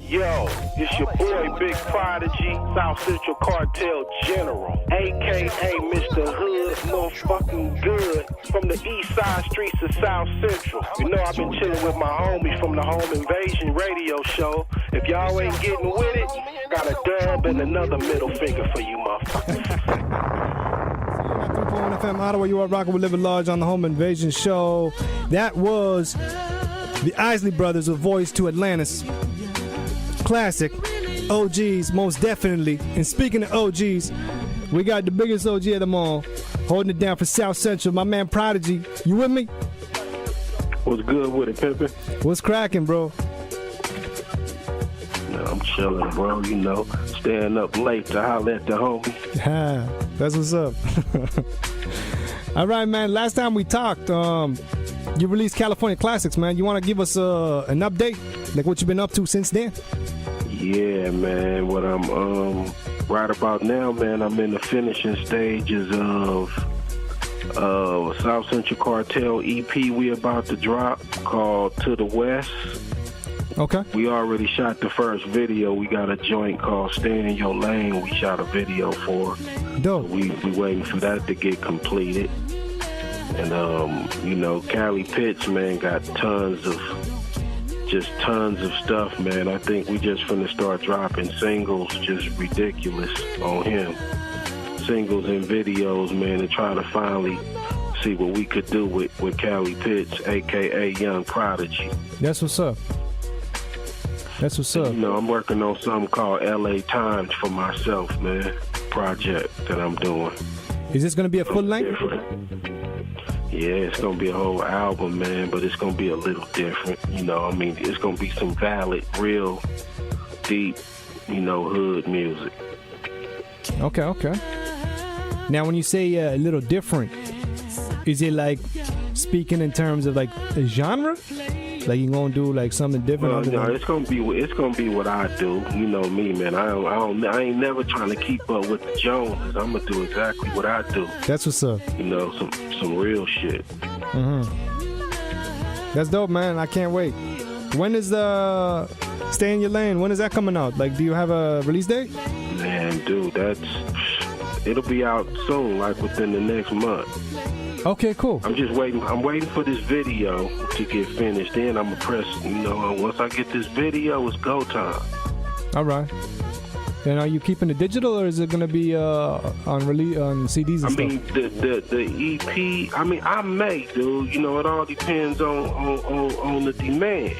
Yo, it's your boy Big Prodeje, South Central Cartel General, a.k.a. Mr. Hood, motherfucking good, from the east side streets of South Central. You know I've been chilling with my homies from the Home Invasion radio show. If y'all ain't getting with it, got a dub and another middle finger for you motherfuckers. 3.1 FM Ottawa, you are rocking with Living Large on the Home Invasion show. That was the Isley Brothers with Voice to Atlantis. Classic. OGs, most definitely. And speaking of OGs, we got the biggest OG of them all, holding it down for South Central, my man Prodeje. You with me? What's good with it, pimpin'? What's cracking, bro? I'm chilling, bro. You know, staying up late to holler at the homie. That's what's up. All right, man. Last time we talked, you released California Classics, man. You want to give us an update, like what you've been up to since then? Yeah, man. What I'm right about now, man, I'm in the finishing stages of South Central Cartel EP we about to drop called To the West. Okay. We already shot the first video. We got a joint called Stay in Your Lane we shot a video for. Dope. We waiting for that to get completed. And, you know, Cali Pitts, man, got tons of stuff, man. I think we just finna start dropping singles, just ridiculous on him. Singles and videos, man, and try to finally see what we could do with Cali Pitts, a.k.a. Young Prodeje. That's what's up. That's what's up. You know, I'm working on something called LA Times for myself, man. Project that I'm doing. Is this going to be a full length? Yeah, it's going to be a whole album, man, but it's going to be a little different. You know, I mean, it's going to be some valid, real, deep, you know, hood music. Okay. Now, when you say a little different, is it like speaking in terms of like a genre? Like you gonna do like something different? Well, no, it's gonna be what I do. You know me, man. I ain't never trying to keep up with the Joneses. I'm gonna do exactly what I do. That's what's up. You know, some real shit. That's dope, man. I can't wait. When is the Stay in Your Lane? When is that coming out? Like, do you have a release date? Man, dude, it'll be out soon, like within the next month. Okay, cool. I'm just waiting. I'm waiting for this video to get finished. Then I'm gonna press. You know, once I get this video, it's go time. All right. And are you keeping it digital, or is it gonna be on CDs and stuff? I mean, the EP. I mean, I may, dude. You know, it all depends on the demand.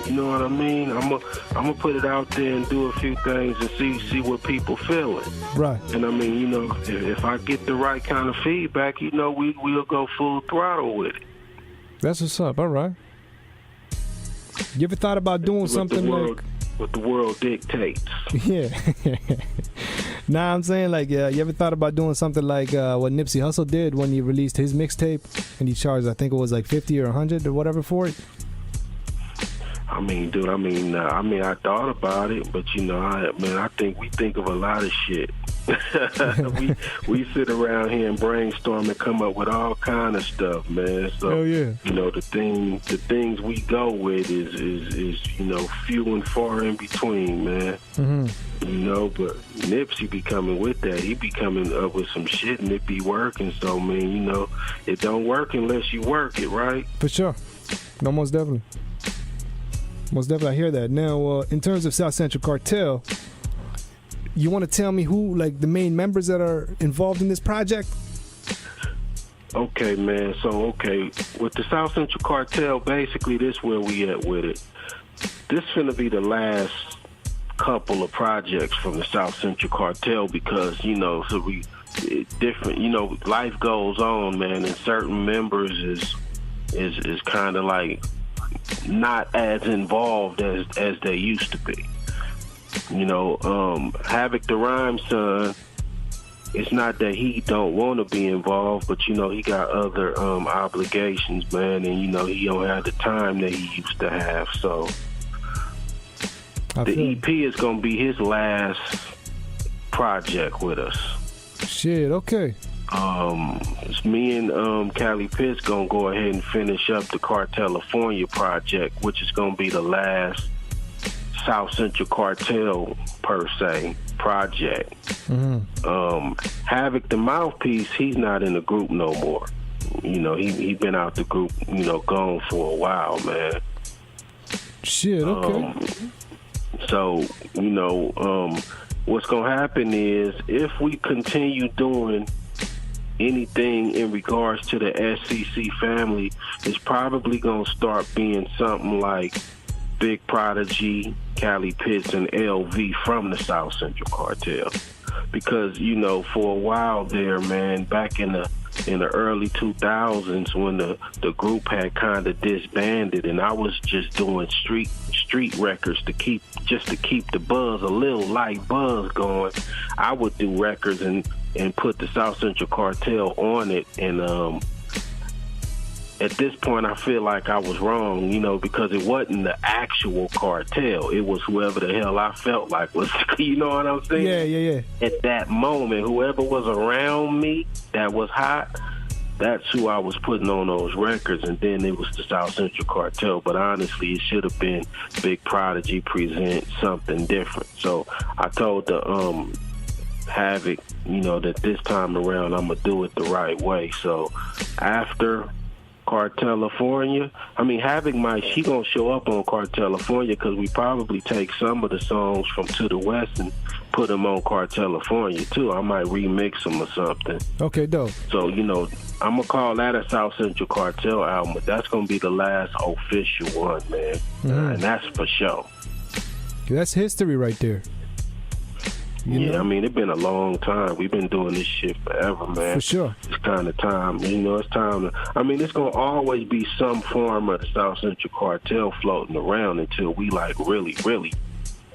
You know what I mean? I'm gonna put it out there and do a few things and see what people feeling. Right. And I mean, you know, if I get the right kind of feedback, you know, we'll go full throttle with it. That's what's up. All right. You ever thought about doing something like what the world dictates? Yeah. Nah, I'm saying like, you ever thought about doing something like what Nipsey Hussle did when he released his mixtape and he charged, I think it was like 50 or 100 or whatever for it? I mean, dude, I thought about it, but you know, I think we think of a lot of shit. we sit around here and brainstorm and come up with all kind of stuff, man. So, hell yeah. You know, the things we go with is you know, few and far in between, man. Mm-hmm. You know, but Nipsey be coming with that. He be coming up with some shit and it be working. So, man, you know, it don't work unless you work it, right? For sure. No, most definitely. Most definitely, I hear that. Now, in terms of South Central Cartel, you want to tell me who, like, the main members that are involved in this project? Okay, man. So, with the South Central Cartel, basically, this where we at with it. This finna be the last couple of projects from the South Central Cartel because, you know, so different. You know, life goes on, man, and certain members is kind of like not as involved as they used to be. You know, Havoc the Rhyme Son, it's not that he don't want to be involved, but you know, he got other obligations, man, and you know, he don't have the time that he used to have. So the EP is gonna be his last project with us. Shit, okay. It's me and Cali Pitts gonna go ahead and finish up the Cartelifornia project, which is gonna be the last South Central Cartel per se project. Havoc the Mouthpiece, he's not in the group no more. You know, he been out the group, you know, gone for a while, man. Shit, okay. So, you know, what's gonna happen is if we continue doing anything in regards to the SCC family, it's probably gonna start being something like Big Prodeje, Cali Pitts, and LV from the South Central Cartel. Because, you know, for a while there, man, back in the early 2000s when the group had kind of disbanded, and I was just doing street records to keep the buzz, a little light buzz going. I would do records and put the South Central Cartel on it, and at this point I feel like I was wrong, you know, because it wasn't the actual cartel. It was whoever the hell I felt like was, you know what I'm saying? Yeah. At that moment, whoever was around me that was hot, that's who I was putting on those records, and then it was the South Central Cartel. But honestly, it should have been Big Prodeje present something different. So I told the Havoc, you know, that this time around I'm gonna do it the right way. So after Cartelifornia, I mean, Havoc he gonna show up on Cartelifornia because we probably take some of the songs from To the West and put them on Cartelifornia too. I might remix them or something. Okay, dope. So, you know, I'm gonna call that a South Central Cartel album, but that's gonna be the last official one, man. And that's for sure. That's history right there. You know? I mean, it's been a long time. We've been doing this shit forever, man. For sure. It's kind of time. You know, it's time to... I mean, it's going to always be some form of the South Central Cartel floating around until we, like, really, really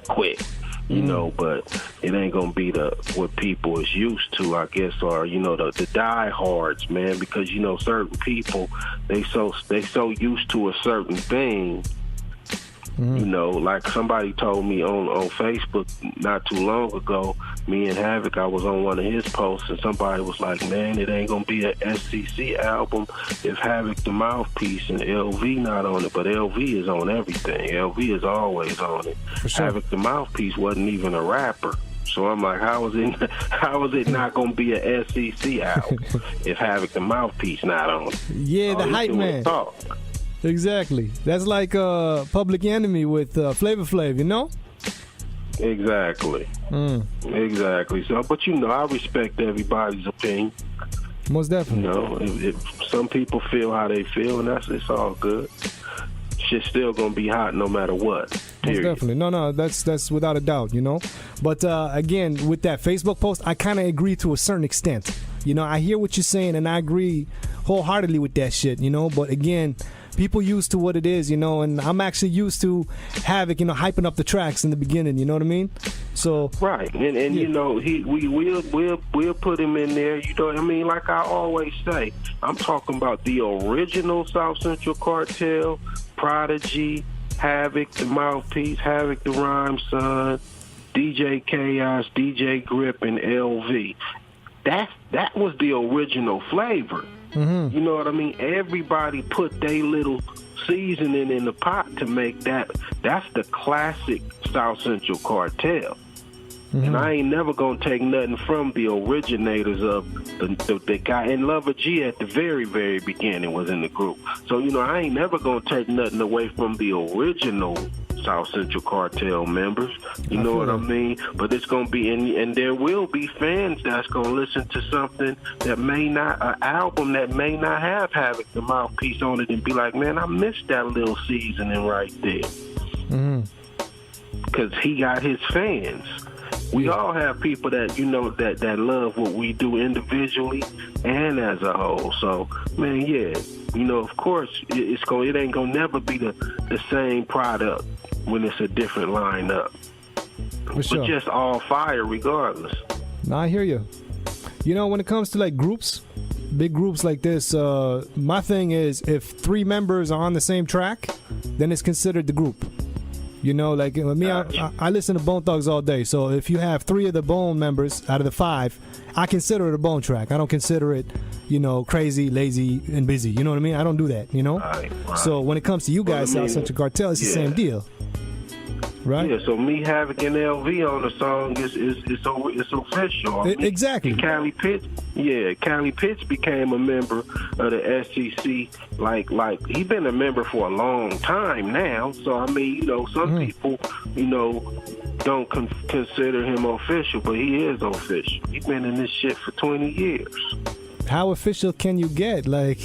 quit. You know, but it ain't going to be what people is used to, I guess, or, you know, the diehards, man, because, you know, certain people, they so used to a certain thing. You know, like somebody told me on Facebook not too long ago, me and Havoc, I was on one of his posts, and somebody was like, man, it ain't gonna be an SCC album if Havoc the Mouthpiece and LV not on it. But LV is on everything. LV is always on it. For sure. Havoc the Mouthpiece wasn't even a rapper. So I'm like, how is it not gonna be an SCC album if Havoc the Mouthpiece not on it? Yeah, the hype man. Talk. Exactly. That's like Public Enemy with Flavor Flav, you know? Exactly. Exactly. So, but you know, I respect everybody's opinion. Most definitely. You know, if some people feel how they feel, and it's all good. Shit's still gonna be hot no matter what. Period. Most definitely. No, that's without a doubt, you know. But again, with that Facebook post, I kind of agree to a certain extent. You know, I hear what you're saying, and I agree wholeheartedly with that shit, you know. But again, people used to what it is, you know, and I'm actually used to Havoc, you know, hyping up the tracks in the beginning, you know what I mean? So right, and you know, we'll put him in there, you know what I mean? Like I always say, I'm talking about the original South Central Cartel, Prodeje, Havoc the Mouthpiece, Havoc the Rhyme Son, DJ Chaos, DJ Grip, and LV. That was the original flavor. You know what I mean? Everybody put their little seasoning in the pot to make that. That's the classic South Central Cartel. And I ain't never gonna take nothing from the originators of the guy. And Lover G at the very, very beginning was in the group. So, you know, I ain't never gonna take nothing away from the original South Central Cartel members. You know what I mean? But it's gonna be, and there will be fans that's gonna listen to something that may not, an album that may not have Havoc the Mouthpiece on it, and be like, man, I missed that little seasoning right there. Because he got his fans. We all have people that, you know, that love what we do individually and as a whole. So, man, yeah, you know, of course, it ain't gonna never be the same product when it's a different lineup. For sure. But just all fire regardless. No, I hear you. You know, when it comes to like groups, big groups like this, my thing is if 3 members are on the same track, then it's considered the group. You know, like with me, I listen to Bone Thugs all day. So if you have 3 of the Bone members out of the 5, I consider it a Bone track. I don't consider it, you know, crazy, lazy, and busy. You know what I mean? I don't do that, you know? Right. So when it comes to you guys, South Central Cartel, it's the same deal. Right. Yeah, so me, Havoc, and LV on the song is official. Exactly. And Cali Pitts became a member of the SEC. Like he been a member for a long time now. So I mean, you know, some people, you know, don't consider him official, but he is official. He's been in this shit for 20 years. How official can you get? Like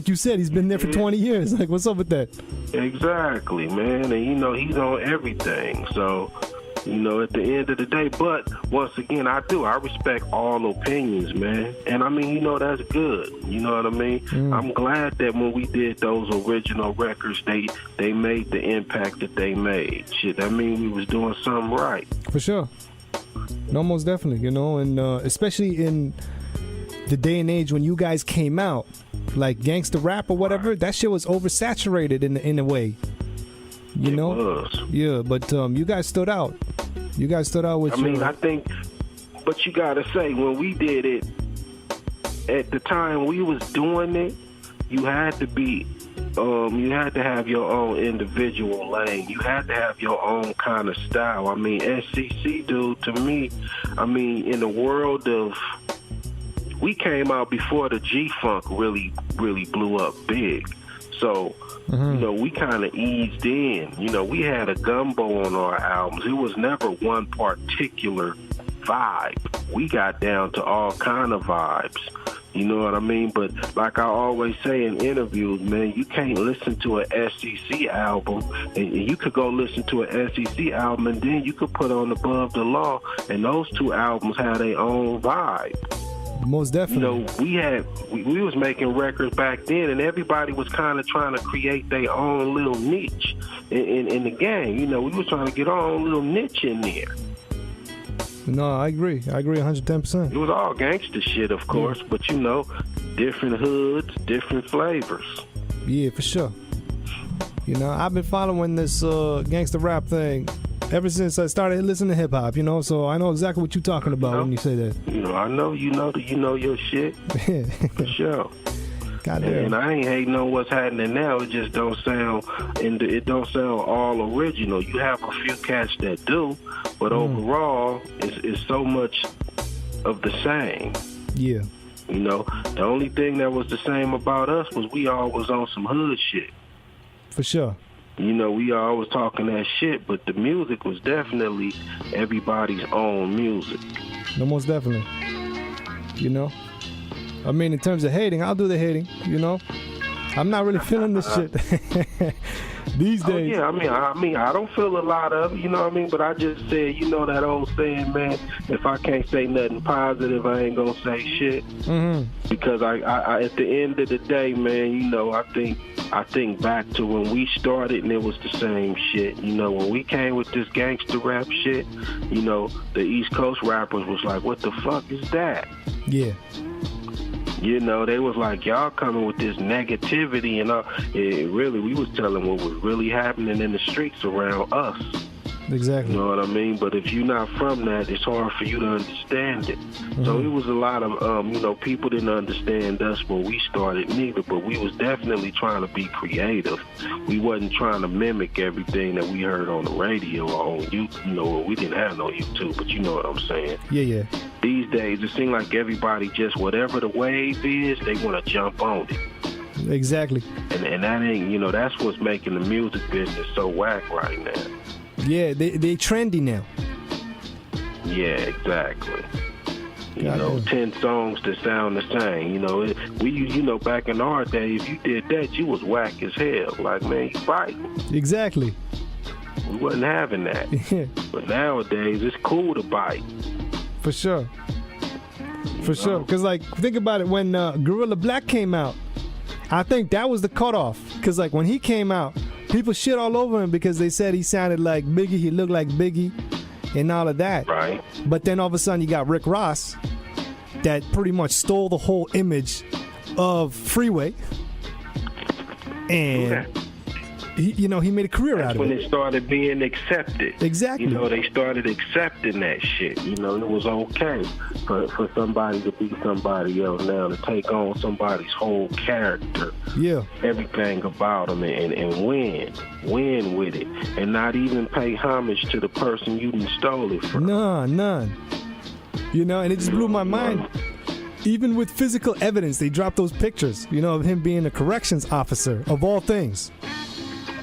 you said, he's been there for 20 years. Like, what's up with that? Exactly, man. And, you know, he's on everything. So, you know, at the end of the day, but once again, I respect all opinions, man. And, I mean, you know, that's good. You know what I mean? I'm glad that when we did those original records, they made the impact that they made. Shit, that mean we was doing something right. For sure. No, most definitely, you know, and especially in the day and age when you guys came out, like Gangsta Rap or whatever, that shit was oversaturated in a way. You know? Was. Yeah, but you guys stood out. You guys stood out with I think, but you gotta say, when we did it, at the time we was doing it, you had to be, you had to have your own individual lane. You had to have your own kind of style. I mean, SCC, dude, to me, I mean, in the world of, we came out before the G-Funk really blew up big. So, you know, we kind of eased in. You know, we had a gumbo on our albums. It was never one particular vibe. We got down to all kind of vibes. You know what I mean? But like I always say in interviews, man, you can't listen to an SEC album, and you could go listen to an SEC album, and then you could put on Above the Law, and those two albums had their own vibe. Most definitely. You know, we was making records back then, and everybody was kind of trying to create their own little niche in the game. You know, we was trying to get our own little niche in there. No, I agree 110%. It was all gangster shit, of course, but you know, different hoods, different flavors. Yeah, for sure. You know, I've been following this gangster rap thing ever since I started listening to hip hop, you know, so I know exactly what you're talking about when you say that. You know, I know you know your shit. For sure. Goddamn. And I ain't hating on what's happening now. It just don't sound, and it don't sound all original. You have a few cats that do, but overall, it's so much of the same. Yeah. You know, the only thing that was the same about us was we all was on some hood shit. For sure. You know, we all was talking that shit, but the music was definitely everybody's own music. No, most definitely. You know? I mean, in terms of hating, I'll do the hating, you know? I'm not really feeling this shit these days. Yeah, I mean, I don't feel a lot of it, you know what I mean? But I just said, you know that old saying, man, if I can't say nothing positive, I ain't gonna say shit. Because I at the end of the day, man, you know, I think back to when we started and it was the same shit. You know, when we came with this gangster rap shit, you know, the East Coast rappers was like, what the fuck is that? Yeah. You know, they was like, y'all coming with this negativity, and we was telling what was really happening in the streets around us. Exactly. You know what I mean? But if you're not from that, it's hard for you to understand it. So it was a lot of, you know, people didn't understand us when we started neither, but we was definitely trying to be creative. We wasn't trying to mimic everything that we heard on the radio or on YouTube. You know, we didn't have no YouTube, but you know what I'm saying. Yeah. These days, it seems like everybody just, whatever the wave is, they want to jump on it. Exactly. And that ain't, you know, that's what's making the music business so whack right now. Yeah, they trendy now. Yeah, exactly. You God know, damn. 10 songs that sound the same. You know, you know, back in our day, if you did that, you was whack as hell. Like, man, you fighting. Exactly. We wasn't having that. Yeah. But nowadays, it's cool to bite. For sure. For sure. Because, like, think about it. When Gorilla Black came out, I think that was the cutoff. Because, like, when he came out, people shit all over him because they said he sounded like Biggie, he looked like Biggie, and all of that. Right. But then all of a sudden you got Rick Ross that pretty much stole the whole image of Freeway. And he made a career out of it. That's when it started being accepted. Exactly. They started accepting that shit. It was okay for somebody to be somebody else now, to take on somebody's whole character. Yeah. Everything about them and win with it. And not even pay homage to the person you done stole it from. None. And it just blew my mind. Even with physical evidence, they dropped those pictures, of him being a corrections officer, of all things.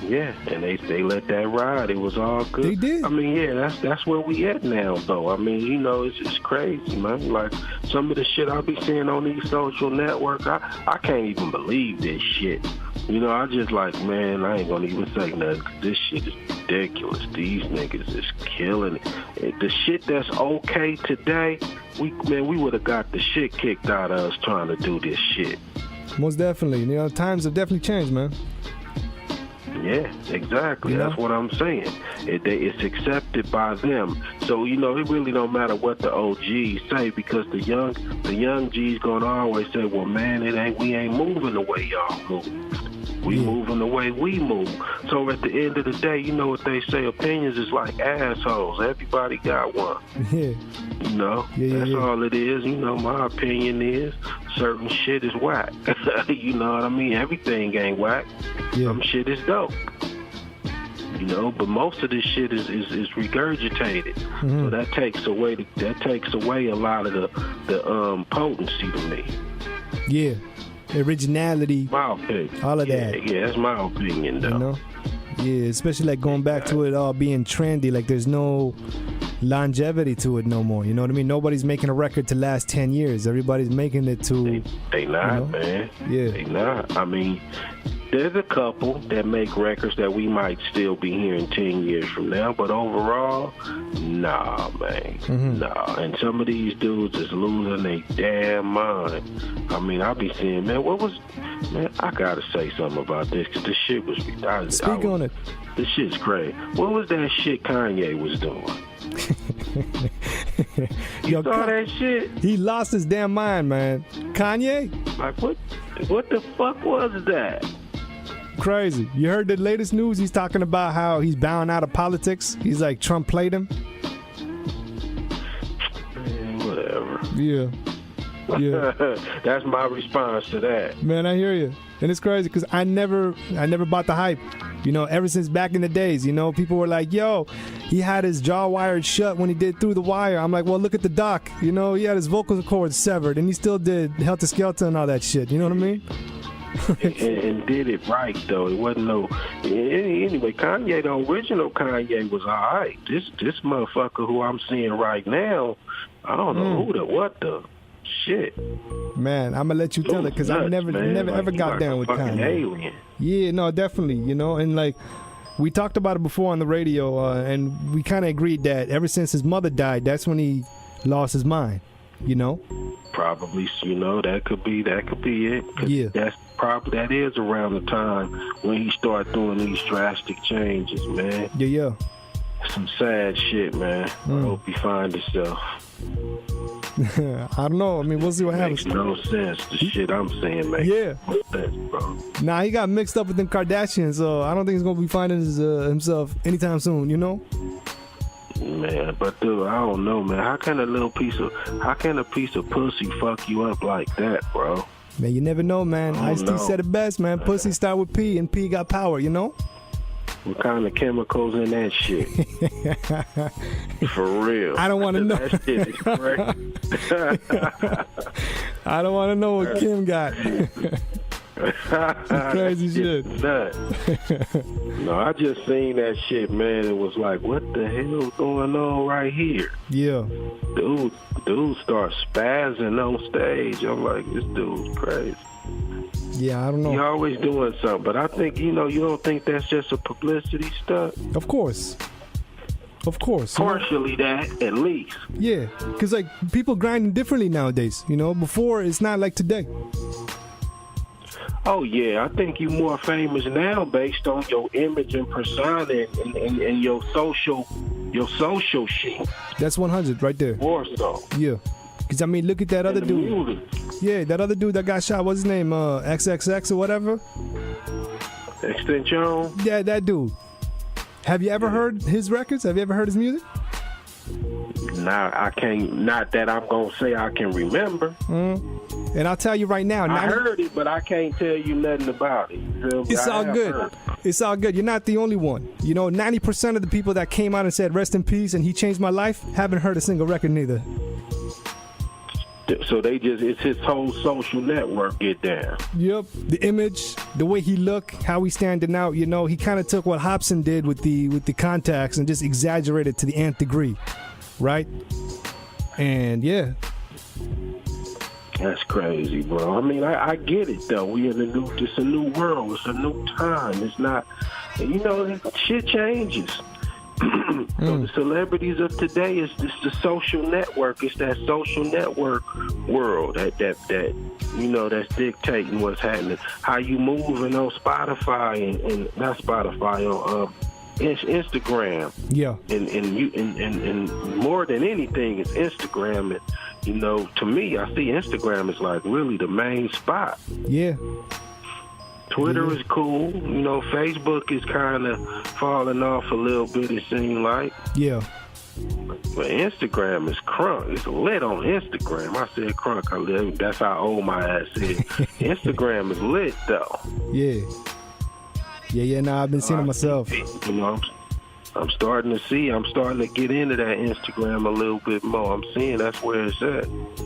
Yeah, and they let that ride. It was all good. They did. I mean, yeah, that's where we at now, though. I mean, it's just crazy, man. Like, some of the shit I be seeing on these social networks, I can't even believe this shit. I just like, man, I ain't gonna even say nothing, 'cause this shit is ridiculous. These niggas is killing it. The shit that's okay today, we would have got the shit kicked out of us trying to do this shit. Most definitely. Times have definitely changed, man. Yeah, exactly. That's what I'm saying. It's accepted by them. So, it really don't matter what the OGs say, because the young G's gonna always say, well, man, we ain't moving the way y'all move. We moving the way we move. So at the end of the day, you know what they say, opinions is like assholes. Everybody got one. Yeah. That's all it is. My opinion is certain shit is whack. You know what I mean? Everything ain't whack. Yeah. Some shit is dope. But most of this shit is regurgitated. Mm-hmm. So that takes away a lot of the potency to me. Yeah. Originality, my opinion. All of that. Yeah, that's my opinion, though. Yeah, especially like going back to it all being trendy. Like there's no longevity to it no more. You know what I mean? Nobody's making a record to last 10 years. Everybody's making it to. They not, man. Yeah, they not. I mean, there's a couple that make records that we might still be hearing 10 years from now, but overall, nah, man. Mm-hmm. Nah. And some of these dudes is losing their damn mind. I mean, I be seeing, man, I gotta say something about this, because this shit was. Speak on it. This shit's crazy. What was that shit Kanye was doing? You saw that shit? He lost his damn mind, man. Kanye? Like, what the fuck was that? Crazy. You heard the latest news? He's talking about how he's bowing out of politics. He's like, Trump played him. Man, whatever. Yeah. That's my response to that. Man, I hear you. And it's crazy because I never bought the hype. Ever since back in the days, people were like, yo, he had his jaw wired shut when he did Through the Wire. I'm like, well, look at the doc. He had his vocal cords severed, and he still did Helter Skelter and all that shit. You know what I mean? and did it right, though. It wasn't no. Anyway, Kanye, the original Kanye was all right. This motherfucker who I'm seeing right now, I don't know what the shit. Man, I'm gonna let you tell it, because I never ever got down with Kanye. Alien. Yeah, no, definitely. And like we talked about it before on the radio, and we kind of agreed that ever since his mother died, that's when he lost his mind. Probably, that could be it. Yeah. That is around the time when he started doing these drastic changes, man. Yeah. Some sad shit, man. I hope he finds himself. I don't know. I mean, we'll see what happens. Makes no sense. The shit I'm saying makes no sense, bro. Nah, he got mixed up with them Kardashians, so I don't think he's gonna be finding himself anytime soon. Man, but dude, I don't know, man. How can a piece of pussy fuck you up like that, bro? Man, you never know, man. Ice-T said it best, man. Pussy start with P, and P got power, What kind of chemicals in that shit? For real. I don't want to know. That shit is crazy. I don't want to know what Kim got. Crazy shit. No, I just seen that shit, man. It was like, what the hell is going on right here? Yeah. Dude starts spazzing on stage. I'm like, this dude's crazy. Yeah, I don't know. You're always doing something, but I think, you don't think that's just a publicity stunt? Of course. Partially that, at least. Yeah, because, like, people grinding differently nowadays, Before, it's not like today. Oh, yeah, I think you're more famous now based on your image and persona and your social shit. That's 100 right there. More so. Yeah. Because, I mean, look at that other dude. Music. Yeah, that other dude that got shot. What's his name? XXX or whatever? Extension? Yeah, that dude. Have you ever heard his records? Have you ever heard his music? Nah, I can't. Not that I'm gonna say I can remember. And I'll tell you right now. I heard it, but I can't tell you nothing about it. It's all good. It's all good. You're not the only one. 90% of the people that came out and said "Rest in peace" and he changed my life haven't heard a single record neither. So it's his whole social network get down. Yep. The image, the way he look, how he standing out. He kind of took what Hobson did with the contacts and just exaggerated to the nth degree, right? And yeah. That's crazy, bro. I mean, I get it though. It's a new world. It's a new time. It's not, shit changes. So the celebrities of today is just the social network. It's that social network world that that's dictating what's happening. How you moving on Spotify and not Spotify on Instagram. Yeah. And more than anything, it's Instagram. And to me, I see Instagram is like really the main spot. Yeah. Twitter is cool. Facebook is kind of falling off a little bit, it seems like. Yeah. But Instagram is crunk. It's lit on Instagram. I said crunk. That's how old my ass is. Instagram is lit, though. Yeah. Yeah, nah, I've been seeing it myself. I'm starting to get into that Instagram a little bit more. I'm seeing that's where it's at.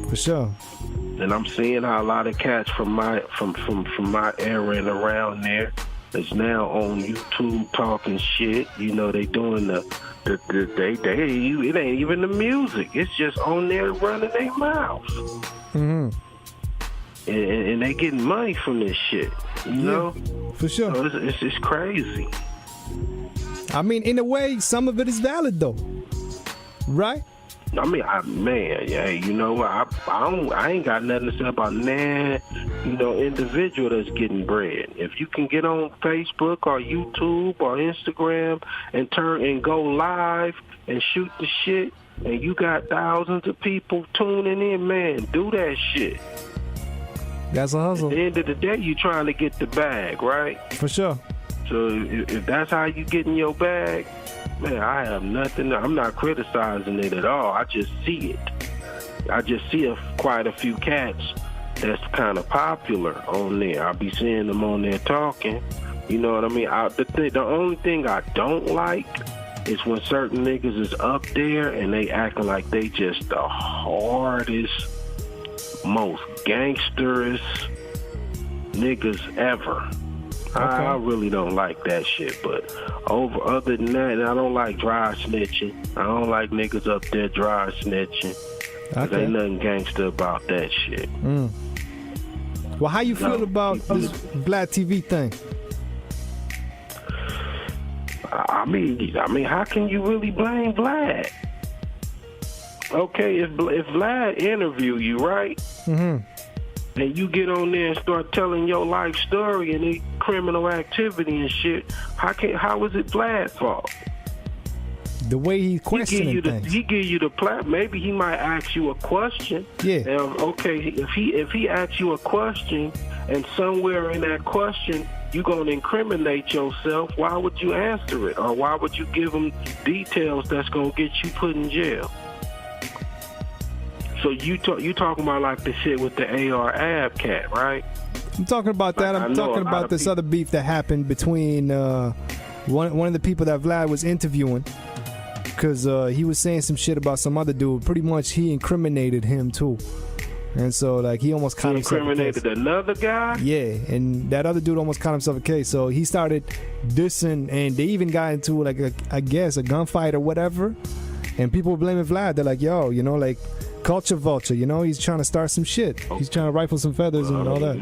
For sure. And I'm seeing how a lot of cats from my era and around there is now on YouTube talking shit. They doing it ain't even the music. It's just on there running their mouth. Mm-hmm. And they getting money from this shit. You know? For sure. So it's crazy. I mean, in a way, some of it is valid though, right? I mean, I ain't got nothing to say about individual that's getting bread. If you can get on Facebook or YouTube or Instagram and go live and shoot the shit, and you got thousands of people tuning in, man, do that shit. That's a hustle. At the end of the day, you trying to get the bag, right? For sure. So if that's how you get in your bag, man, I have nothing. I'm not criticizing it at all. I just see it. I just see quite a few cats that's kind of popular on there. I'll be seeing them on there talking. You know what I mean? The only thing I don't like is when certain niggas is up there and they acting like they just the hardest, most gangsterous niggas ever. Okay. I really don't like that shit, but other than that, I don't like dry snitching. I don't like niggas up there dry snitching. Okay. Ain't nothing gangster about that shit. Well, how you feel about this VladTV thing? I mean, how can you really blame Vlad? Okay, if Vlad interview you, right? Mm-hmm. And you get on there and start telling your life story and the criminal activity and shit, how is it Vlad's fault? The way he's questioning things. He give you the platform. Maybe he might ask you a question. Yeah. Okay, if he asks you a question and somewhere in that question you're going to incriminate yourself, why would you answer it? Or why would you give him details that's going to get you put in jail? So you talking about like the shit with the AR Ab cat, right? I'm talking about that. I'm talking about this other beef that happened between one of the people that Vlad was interviewing, because he was saying some shit about some other dude. Pretty much he incriminated him too. And so like he almost caught himself a case. Incriminated another guy? Yeah, and that other dude almost caught himself a case. So he started dissing, and they even got into like I guess a gunfight or whatever. And people were blaming Vlad. They're like, yo, like culture vulture, he's trying to start some shit. He's trying to rifle some feathers and all that.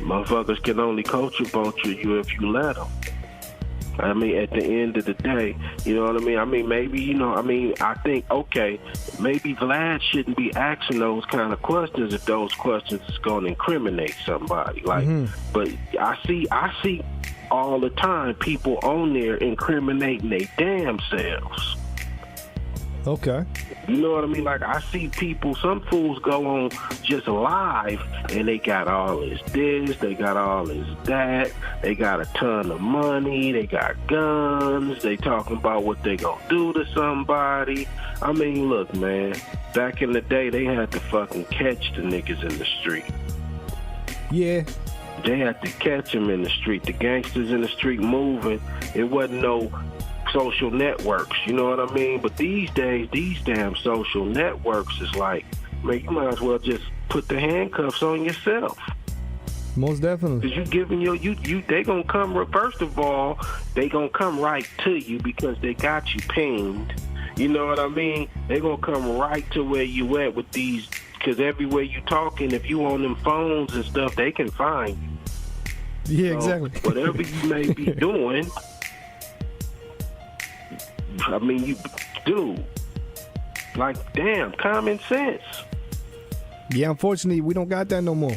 Motherfuckers can only culture vulture you if you let them. I mean, at the end of the day, you know what I mean? I mean, maybe, I think, okay, maybe Vlad shouldn't be asking those kind of questions if those questions is going to incriminate somebody. Like, but I see all the time people on there incriminating their damn selves. Okay. You know what I mean? Like, I see people, some fools go on just live, and they got all this, they got all this, that. They got a ton of money. They got guns. They talking about what they gonna do to somebody. I mean, look, man. Back in the day, they had to fucking catch the niggas in the street. Yeah. They had to catch them in the street. The gangsters in the street moving. It wasn't no social networks, you know what I mean? But these days, these damn social networks is like, man, you might as well just put the handcuffs on yourself. Most definitely. Because you giving they gonna come, first of all, they gonna come right to you because they got you pinged. You know what I mean? They gonna come right to where you at with these, because everywhere you talking, if you on them phones and stuff, they can find you. Yeah, so, exactly. Whatever you may be doing, I mean, you do. Like, damn, common sense. Yeah, unfortunately, we don't got that no more.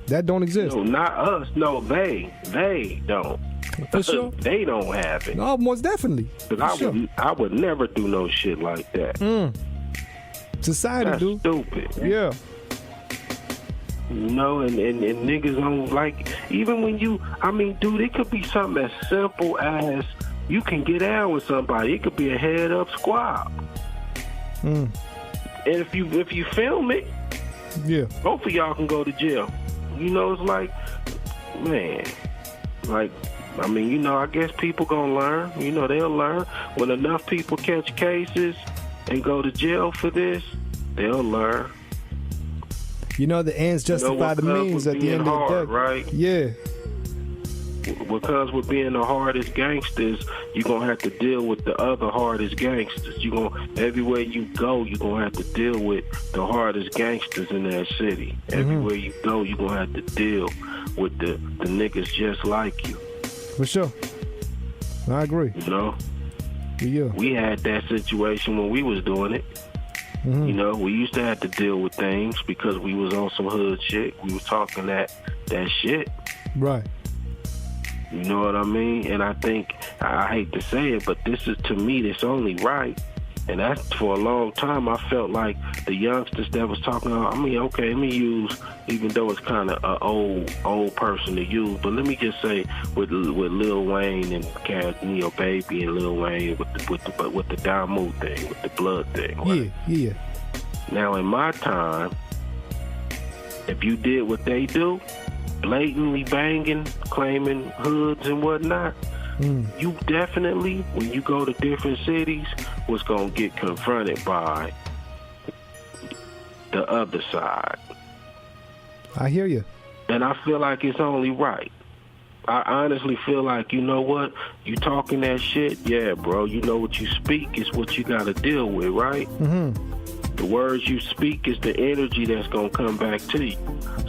That don't exist. No, not us. No, they don't. For sure. They don't have it. No, most definitely. Because I would never do no shit like that. Society, that's dude. Stupid. Yeah. You know, and niggas don't like, even when you, I mean, dude, it could be something as simple as you can get out with somebody. It could be a head-up squab. And if you film it, yeah, both of y'all can go to jail. You know, it's like, man, like, I mean, you know, I guess people gonna learn. You know, they'll learn. When enough people catch cases and go to jail for this, they'll learn. You know, the ends justify the means at the end of the day. Right? Yeah. Because we're being the hardest gangsters, you're going to have to deal with the other hardest gangsters. Everywhere you go, you're going to have to deal with the hardest gangsters in that city. Everywhere you go, you're going to have to deal with the niggas just like you. For sure. I agree. You know? Yeah. We had that situation when we was doing it. You know, we used to have to deal with things because we was on some hood shit. We was talking that shit. Right. You know what I mean? And I think, I hate to say it, but this is, to me, this only right. And that's, for a long time, I felt like the youngsters that was talking about, I mean, okay, let me use, even though it's kind of an old person to use, but let me just say with Lil Wayne and Cash, Baby and Lil Wayne with the Damu thing, with the blood thing. Right? Yeah. Now, in my time, if you did what they do, blatantly banging, claiming hoods and whatnot, you definitely, when you go to different cities, was going to get confronted by the other side. I hear you. And I feel like it's only right. I honestly feel like, you know what? You talking that shit? Yeah, bro. You know what you speak is what you got to deal with, right? The words you speak is the energy that's going to come back to you.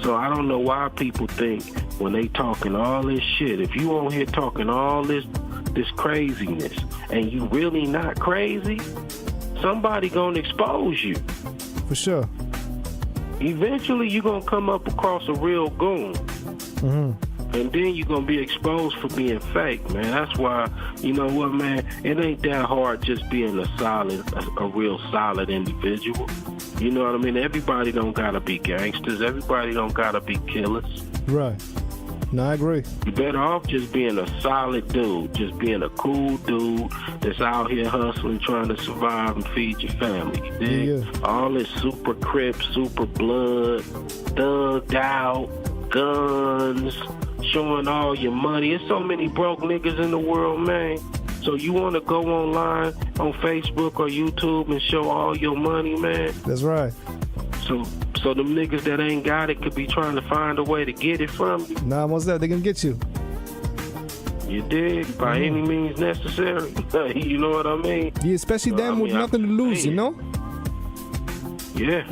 So I don't know why people think when they talking all this shit, if you on here talking all this craziness and you really not crazy, somebody going to expose you. For sure. Eventually you're going to come up across a real goon. And then you're going to be exposed for being fake, man. That's why, you know what, man, it ain't that hard just being a real solid individual. You know what I mean? Everybody don't got to be gangsters. Everybody don't got to be killers. Right. No, I agree. You better off just being a solid dude, just being a cool dude that's out here hustling, trying to survive and feed your family. You dig? Yeah. All this super Crip, super blood, thugged out, guns, showing all your money. There's so many broke niggas in the world, man. So you want to go online on Facebook or YouTube and show all your money, man? That's right. So them niggas that ain't got it could be trying to find a way to get it from you. Nah, what's that? They gonna get you. You dig? By any means necessary. You know what I mean? Yeah, especially them with nothing to lose, you know? Yeah.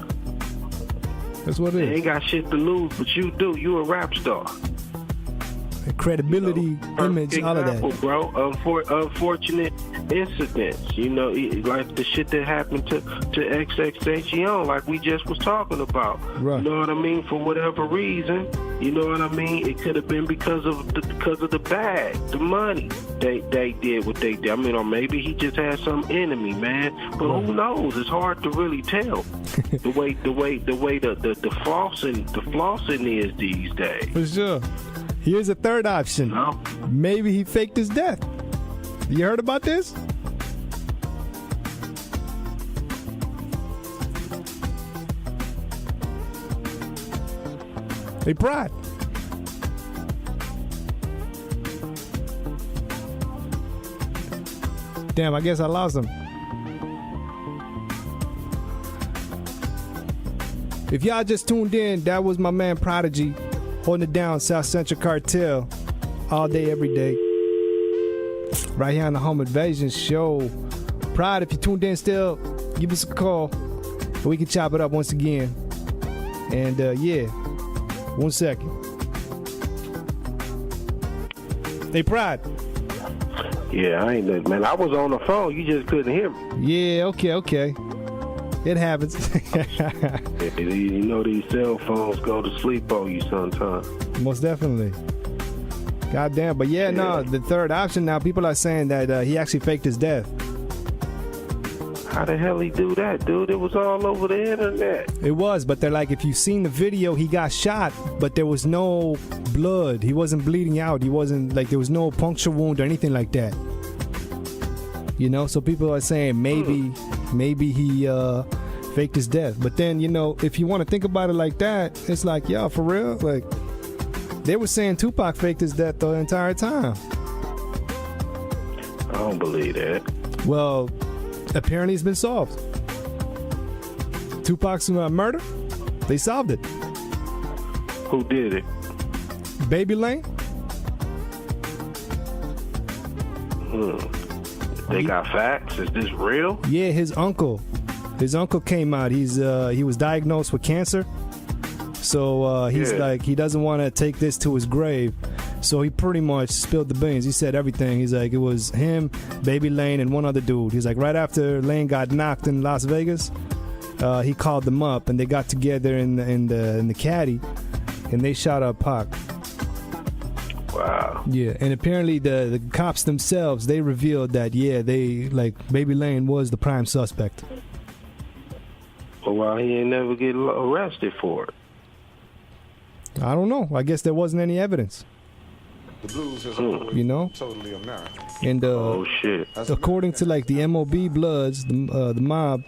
That's what it is. They ain't got shit to lose, but you do. You a rap star. credibility, image, all of that. Bro, unfortunate incidents. Like the shit that happened to XXHEON, like we just was talking about. Right. You know what I mean? For whatever reason, you know what I mean? It could have been because of the bag, the money. They did what they did. I mean, or maybe he just had some enemy, man. But who knows? It's hard to really tell. the way the flossing is these days. For sure. Here's a third option. No. Maybe he faked his death. You heard about this? Hey, Pride. Damn, I guess I lost him. If y'all just tuned in, that was my man Prodeje holding it down, South Central Cartel, all day, every day. Right here on the Home Invasion Show. Pride, if you tuned in still, give us a call. We can chop it up once again. And yeah, 1 second. Hey, Pride. Yeah, I ain't, man. I was on the phone. You just couldn't hear me. Yeah, okay. It happens. You know these cell phones go to sleep on you sometimes. Most definitely. Goddamn. But yeah, no, the third option now, people are saying that he actually faked his death. How the hell he do that, dude? It was all over the internet. It was, but they're like, if you've seen the video, he got shot, but there was no blood. He wasn't bleeding out. He wasn't, like, there was no puncture wound or anything like that. You know, so people are saying maybe he faked his death. But then, you know, if you want to think about it like that, it's like, yeah, for real? Like, they were saying Tupac faked his death the entire time. I don't believe that. Well, apparently it's been solved. Tupac's murder, they solved it. Who did it? Baby Lane. They got facts? Is this real? Yeah, his uncle came out. He was diagnosed with cancer. So he's like, he doesn't want to take this to his grave. So he pretty much spilled the beans. He said everything. He's like, it was him, Baby Lane, and one other dude. He's like, right after Lane got knocked in Las Vegas, he called them up and they got together in the caddy, and they shot up Pac. Wow. Yeah, and apparently the cops themselves, they revealed that they like Baby Lane was the prime suspect. Well, why he ain't never get arrested for it? I don't know. I guess there wasn't any evidence. The blues is you know, totally American. And oh shit! According to like the Mobb Bloods, the mob,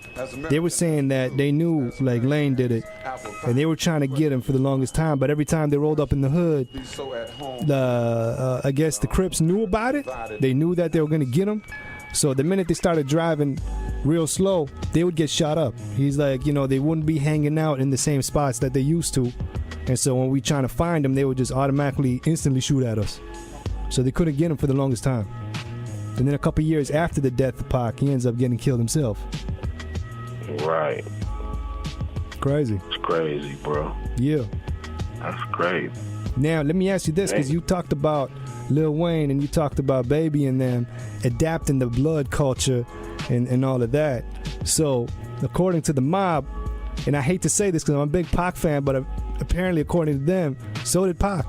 they were saying that they knew like Lane did it, and they were trying to get him for the longest time. But every time they rolled up in the hood, I guess the Crips knew about it. They knew that they were gonna get him. So the minute they started driving real slow, they would get shot up. He's like, you know, they wouldn't be hanging out in the same spots that they used to. And so when we trying to find them, they would just automatically, instantly shoot at us. So they couldn't get him for the longest time. And then a couple years after the death of Pac, he ends up getting killed himself. Right. Crazy. It's crazy, bro. Yeah. That's crazy. Now, let me ask you this, because you talked about Lil Wayne and you talked about Baby and them adapting the blood culture and all of that. So, according to the mob, and I hate to say this because I'm a big Pac fan, but apparently, according to them, so did Pac.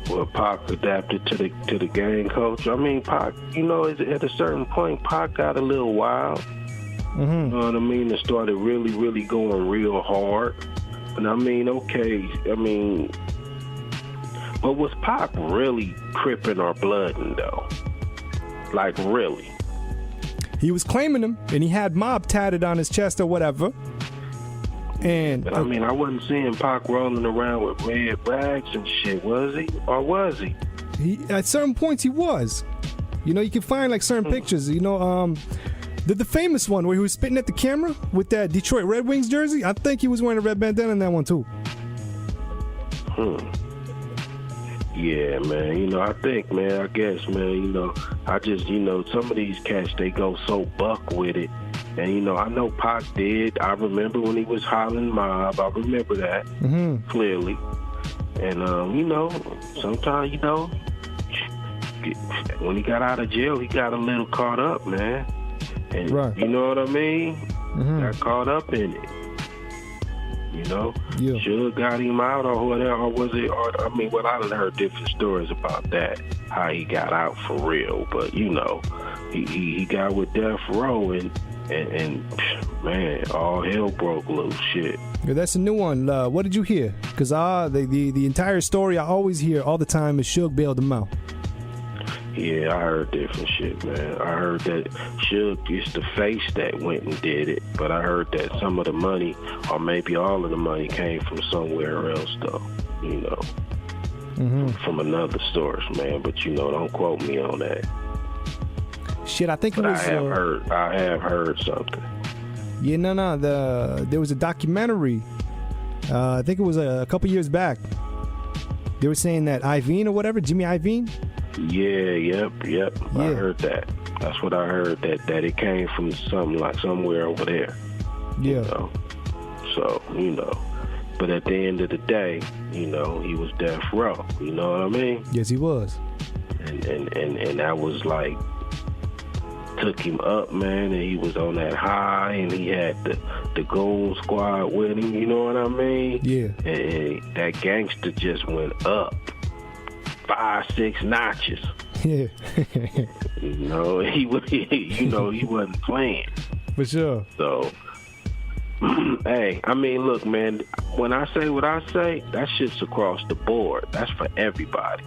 Well, Pac adapted to the gang culture. I mean, Pac, you know, at a certain point, Pac got a little wild. You know what I mean? It started really, really going real hard. And I mean, okay, but was Pac really cripping or blooding, though? Like, really? He was claiming them, and he had Mobb tatted on his chest or whatever. But I mean, I wasn't seeing Pac rolling around with red rags and shit, was he? Or was he? At certain points, he was. You know, you can find like certain pictures. You know, the famous one where he was spitting at the camera with that Detroit Red Wings jersey. I think he was wearing a red bandana in that one too. Yeah, man. You know, I think, man, I guess, man, you know, I just, you know, some of these cats, they go so buck with it. And, you know, I know Pac did. I remember when he was hollering Mobb. I remember that clearly. And you know, sometimes, you know, when he got out of jail, he got a little caught up, man. And Right. you know what I mean? Got caught up in it. You know? Yeah. Should got him out or whatever, or was it? Or I mean, well, I done heard different stories about that, how he got out for real. But you know, he got with Death Row and man, all hell broke loose. Shit. Yeah, that's a new one. What did you hear? Because the entire story I always hear all the time is Suge bailed him out. Yeah, I heard different shit, man. I heard that Suge is the face that went and did it, but I heard that some of the money, or maybe all of the money, came from somewhere else, though. You know, from another source, man. But you know, don't quote me on that. Shit, I think But it was. I have heard something. Yeah, no. There was a documentary. I think it was a couple years back. They were saying that Iovine or whatever, Jimmy Iovine. Yeah, yep. Yeah. I heard that. That's what I heard. That it came from something like somewhere over there. Yeah. You know? So you know, but at the end of the day, you know, he was Death Row. You know what I mean? Yes, he was. And that was like took him up, man, and he was on that high, and he had the Goon Squad with him. You know what I mean? Yeah. And that gangster just went up 5-6 notches. Yeah. You know, he wasn't playing. For sure. So, hey, I mean, look, man, when I say what I say, that shit's across the board. That's for everybody.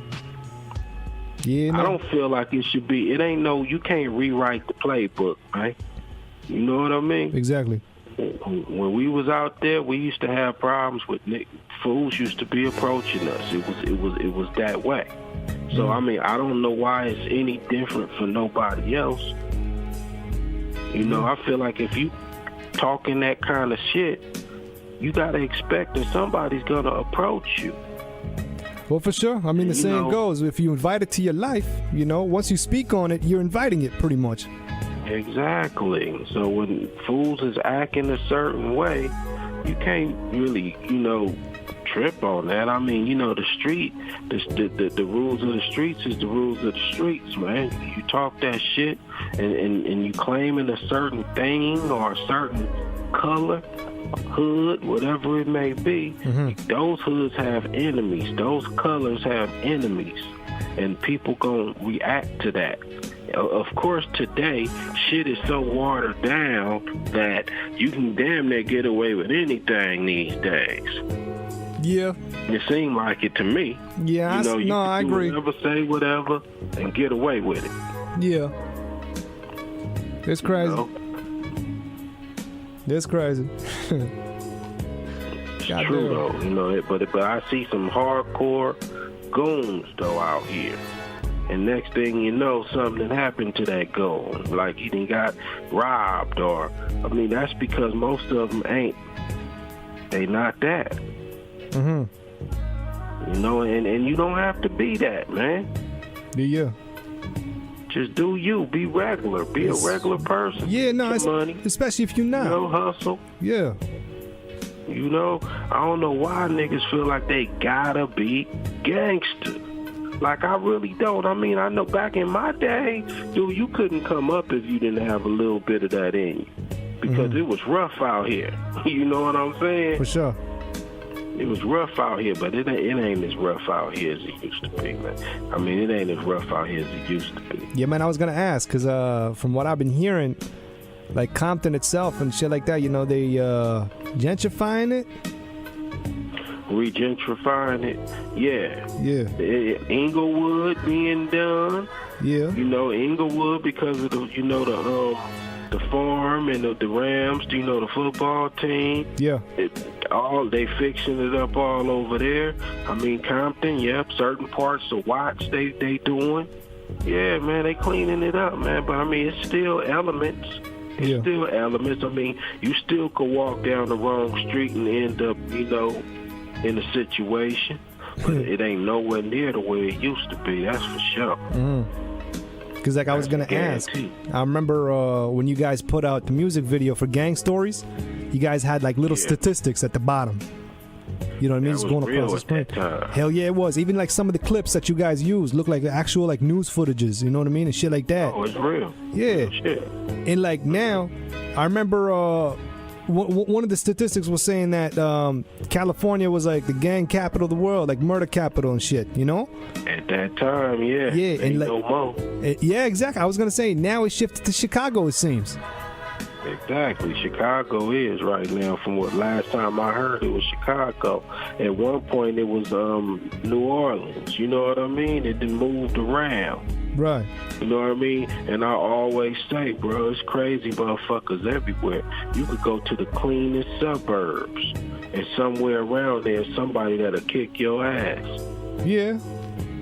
Yeah, no. I don't feel like it should be. It ain't no, you can't rewrite the playbook, right? You know what I mean? Exactly. When we was out there, we used to have problems with fools used to be approaching us. It was that way. So I mean, I don't know why it's any different for nobody else. You know, I feel like if you talking that kind of shit, you gotta expect that somebody's gonna approach you. Well, for sure. I mean, the saying goes, if you invite it to your life, you know, once you speak on it, you're inviting it pretty much. Exactly. So when fools is acting a certain way, you can't really, you know, trip on that. I mean, you know, the street, the rules of the streets is the rules of the streets, man. You talk that shit and you claiming a certain thing or a certain color, hood, whatever it may be, those hoods have enemies. Those colors have enemies. And people gonna react to that. Of course, today, shit is so watered down that you can damn near get away with anything these days. Yeah. It seemed like it to me. Yeah, you know, I agree. Whatever, say whatever, and get away with it. Yeah. It's crazy. You know? It's crazy. It's true, though. You know, but I see some hardcore goons, though, out here. And next thing you know, something happened to that goon. Like he done got robbed or, I mean, that's because most of them ain't. They not that. You know, and you don't have to be that, man. Yeah. Just do you. Be regular. Be a regular person. Yeah, no, Get money. especially if you're not. You know, hustle. Yeah. You know, I don't know why niggas feel like they gotta be gangster. Like, I really don't. I mean, I know back in my day, dude, you couldn't come up if you didn't have a little bit of that in you. Because it was rough out here. You know what I'm saying? For sure. It was rough out here, but it ain't as rough out here as it used to be, man. I mean, it ain't as rough out here as it used to be. Yeah, man, I was going to ask, because from what I've been hearing, like Compton itself and shit like that, you know, they gentrifying it? Regentrifying it, yeah. Yeah. Inglewood being done. Yeah. You know, Inglewood because of the, you know, the farm and the Rams, you know, the football team. Yeah. They fixing it up all over there. I mean, Compton, yep, certain parts of Watts they doing. Yeah, man, they cleaning it up, man. But I mean, it's still elements. It's still elements. I mean, you still could walk down the wrong street and end up, you know, in a situation. But it ain't nowhere near the way it used to be. That's for sure. Because like I was going to ask, I remember when you guys put out the music video for Gang Stories, you guys had like little statistics at the bottom. You know what I mean? That It's was going real across the at that screen. time. Hell yeah, it was. Even like some of the clips that you guys used look like actual like news footages. You know what I mean? And shit like that. Oh, it's real. Yeah. Real shit. And like now, I remember one of the statistics was saying that California was like the gang capital of the world, like murder capital and shit. You know? At that time, yeah. Yeah, Ain't and like, no more. yeah, exactly. I was gonna say now it shifted to Chicago. It seems. Exactly. Chicago is right now. From what last time I heard, it was Chicago. At one point, it was New Orleans. You know what I mean? It done moved around. Right. You know what I mean? And I always say, bro, it's crazy motherfuckers everywhere. You could go to the cleanest suburbs, and somewhere around there, somebody that'll kick your ass. Yeah,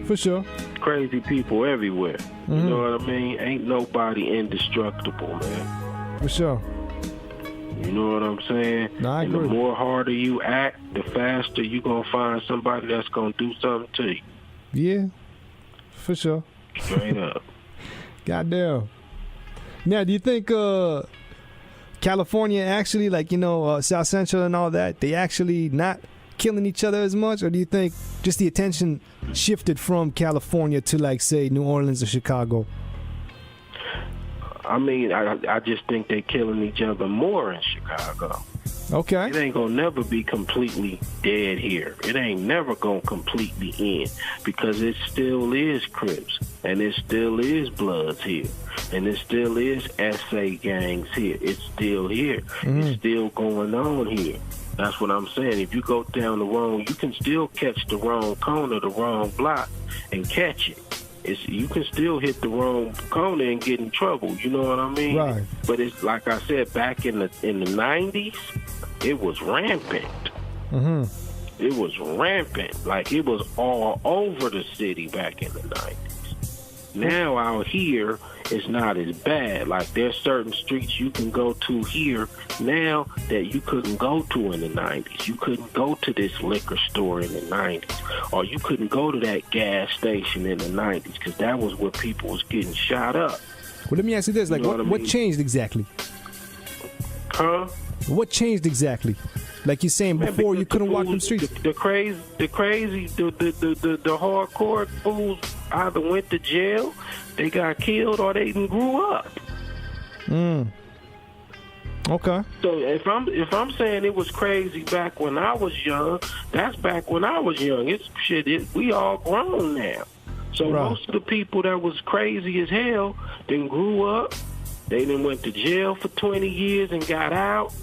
for sure. Crazy people everywhere. You know what I mean? Ain't nobody indestructible, man. For sure. You know what I'm saying? No, I and agree. the more harder you act, the faster you gonna find somebody that's gonna do something to you. Yeah, for sure. Straight up. Goddamn. Now, do you think California actually, like, you know, South Central and all that, they actually not killing each other as much? Or do you think just the attention shifted from California to, like, say, New Orleans or Chicago? I mean, I just think they killing each other more in Chicago. Okay. It ain't gonna never be completely dead here. It ain't never gonna completely end because it still is Crips and it still is Bloods here and it still is SA gangs here. It's still here. It's still going on here. That's what I'm saying. If you go down the wrong, you can still catch the wrong corner, the wrong block, and catch it. You can still hit the wrong corner and get in trouble. You know what I mean? Right. But it's like I said, back in the 90s, it was rampant. It was rampant. Like it was all over the city back in the 90s. Now out here, it's not as bad. Like there's certain streets you can go to here now that you couldn't go to in the 90s. You couldn't go to this liquor store in the 90s. Or you couldn't go to that gas station in the 90s because that was where people was getting shot up. Well, let me ask you this. Like, You know what changed exactly? Huh? What changed exactly? Like you're saying Man, before, you because couldn't the walk them fools- streets. The hardcore fools either went to jail, they got killed, or they even grew up. Okay. So if I'm saying it was crazy back when I was young, that's back when I was young. It's shit. We all grown now. So Right. most of the people that was crazy as hell then grew up. They then went to jail for 20 years and got out.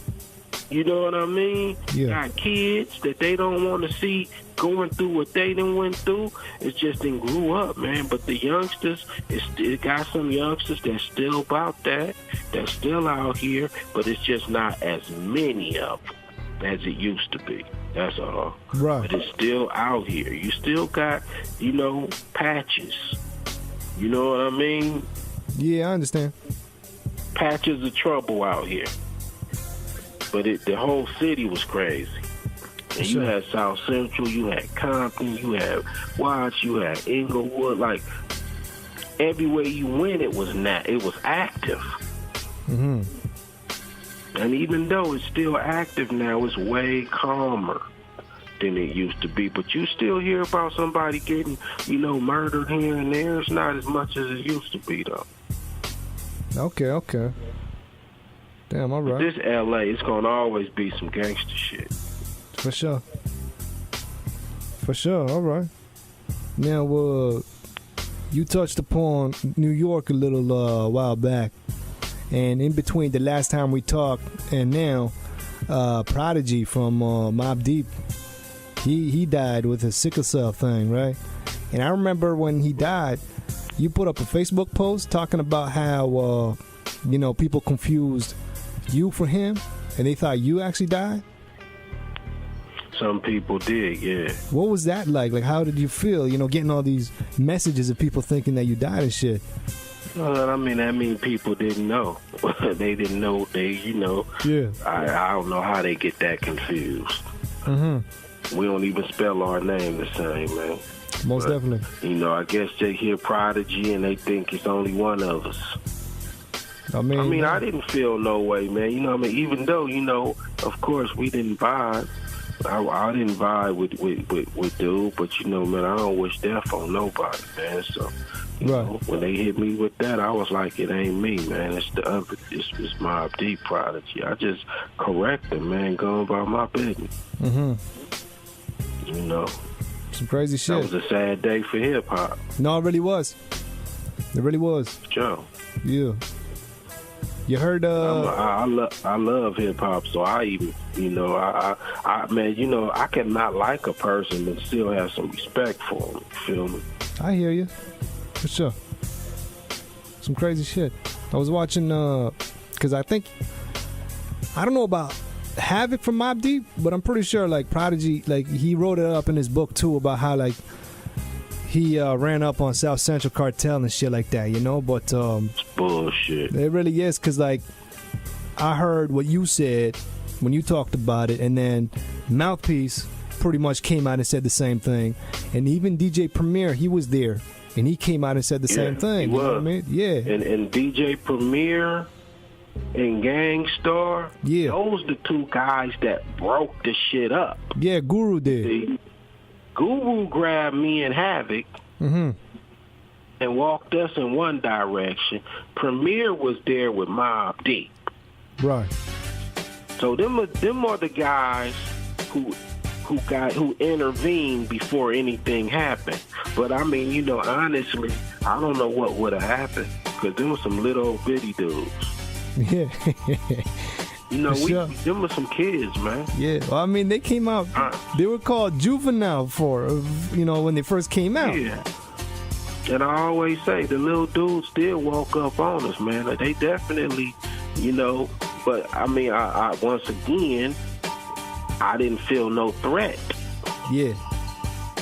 You know what I mean? Yeah. Got kids that they don't want to see going through what they done went through. It's just then grew up, man. But the youngsters, it got some youngsters that's still about that, that's still out here, but it's just not as many of them as it used to be. That's all. Right. But it's still out here. You still got, patches. You know what I mean? Yeah, I understand. Patches of trouble out here. But the whole city was crazy. And you Sure. had South Central, you had Compton, you had Watts, you had Inglewood. Like everywhere you went, it was active. And even though it's still active now, it's way calmer than it used to be. But you still hear about somebody getting, murdered here and there. It's not as much as it used to be, though. Okay. Damn, all right. This L.A., it's going to always be some gangster shit. For sure. All right. Now, you touched upon New York a little while back, and in between the last time we talked and now, Prodeje from Mobb Deep, he died with a sickle cell thing, right? And I remember when he died, you put up a Facebook post talking about how people confused you for him, and they thought you actually died. Some people did, yeah. What was that like? Like, how did you feel, getting all these messages of people thinking that you died and shit? Well, I mean people didn't know. They didn't know. Yeah. I don't know how they get that confused. We don't even spell our name the same, man. Most definitely. I guess they hear Prodeje and they think it's only one of us. I mean, I didn't feel no way, man. Even though, of course, we didn't vibe. I didn't vibe with dude, but you know, man, I don't wish death on nobody, man. So, you know, when they hit me with that, I was like, it ain't me, man. It's the other. It's Mobb Deep, Prodigy. I just correct them, man, going about my business. Mm-hmm. You know, some crazy shit. That was a sad day for hip hop. No, it really was. It really was. Joe. Yeah. You heard? I love hip hop, so I even, you know, I man, you know, I cannot like a person and still have some respect for them. You feel me? I hear you, for sure. Some crazy shit. I was watching, cause I don't know about Havoc from Mobb Deep, but I'm pretty sure like Prodigy, like he wrote it up in his book too about how like he ran up on South Central Cartel and shit like that, you know. But bullshit. It really is, cause like I heard what you said when you talked about it, and then Mouthpiece pretty much came out and said the same thing, and even DJ Premier, he was there, and he came out and said the same thing. You know what I mean? Yeah. And DJ Premier and Gangstar, yeah, those the two guys that broke the shit up. Yeah, Guru did. See, Guru grabbed me and Havoc and walked us in one direction. Premier was there with Mobb Deep. Right. So them are the guys who intervened before anything happened. But I mean, you know, honestly, I don't know what would have happened, because them were some little bitty dudes. Yeah. You know, them were some kids, man. Yeah, well, I mean, they came out, they were called juvenile when they first came out. Yeah. And I always say, the little dudes still walk up on us, man. Like, they definitely, you know, but I mean, I once again, I didn't feel no threat. Yeah.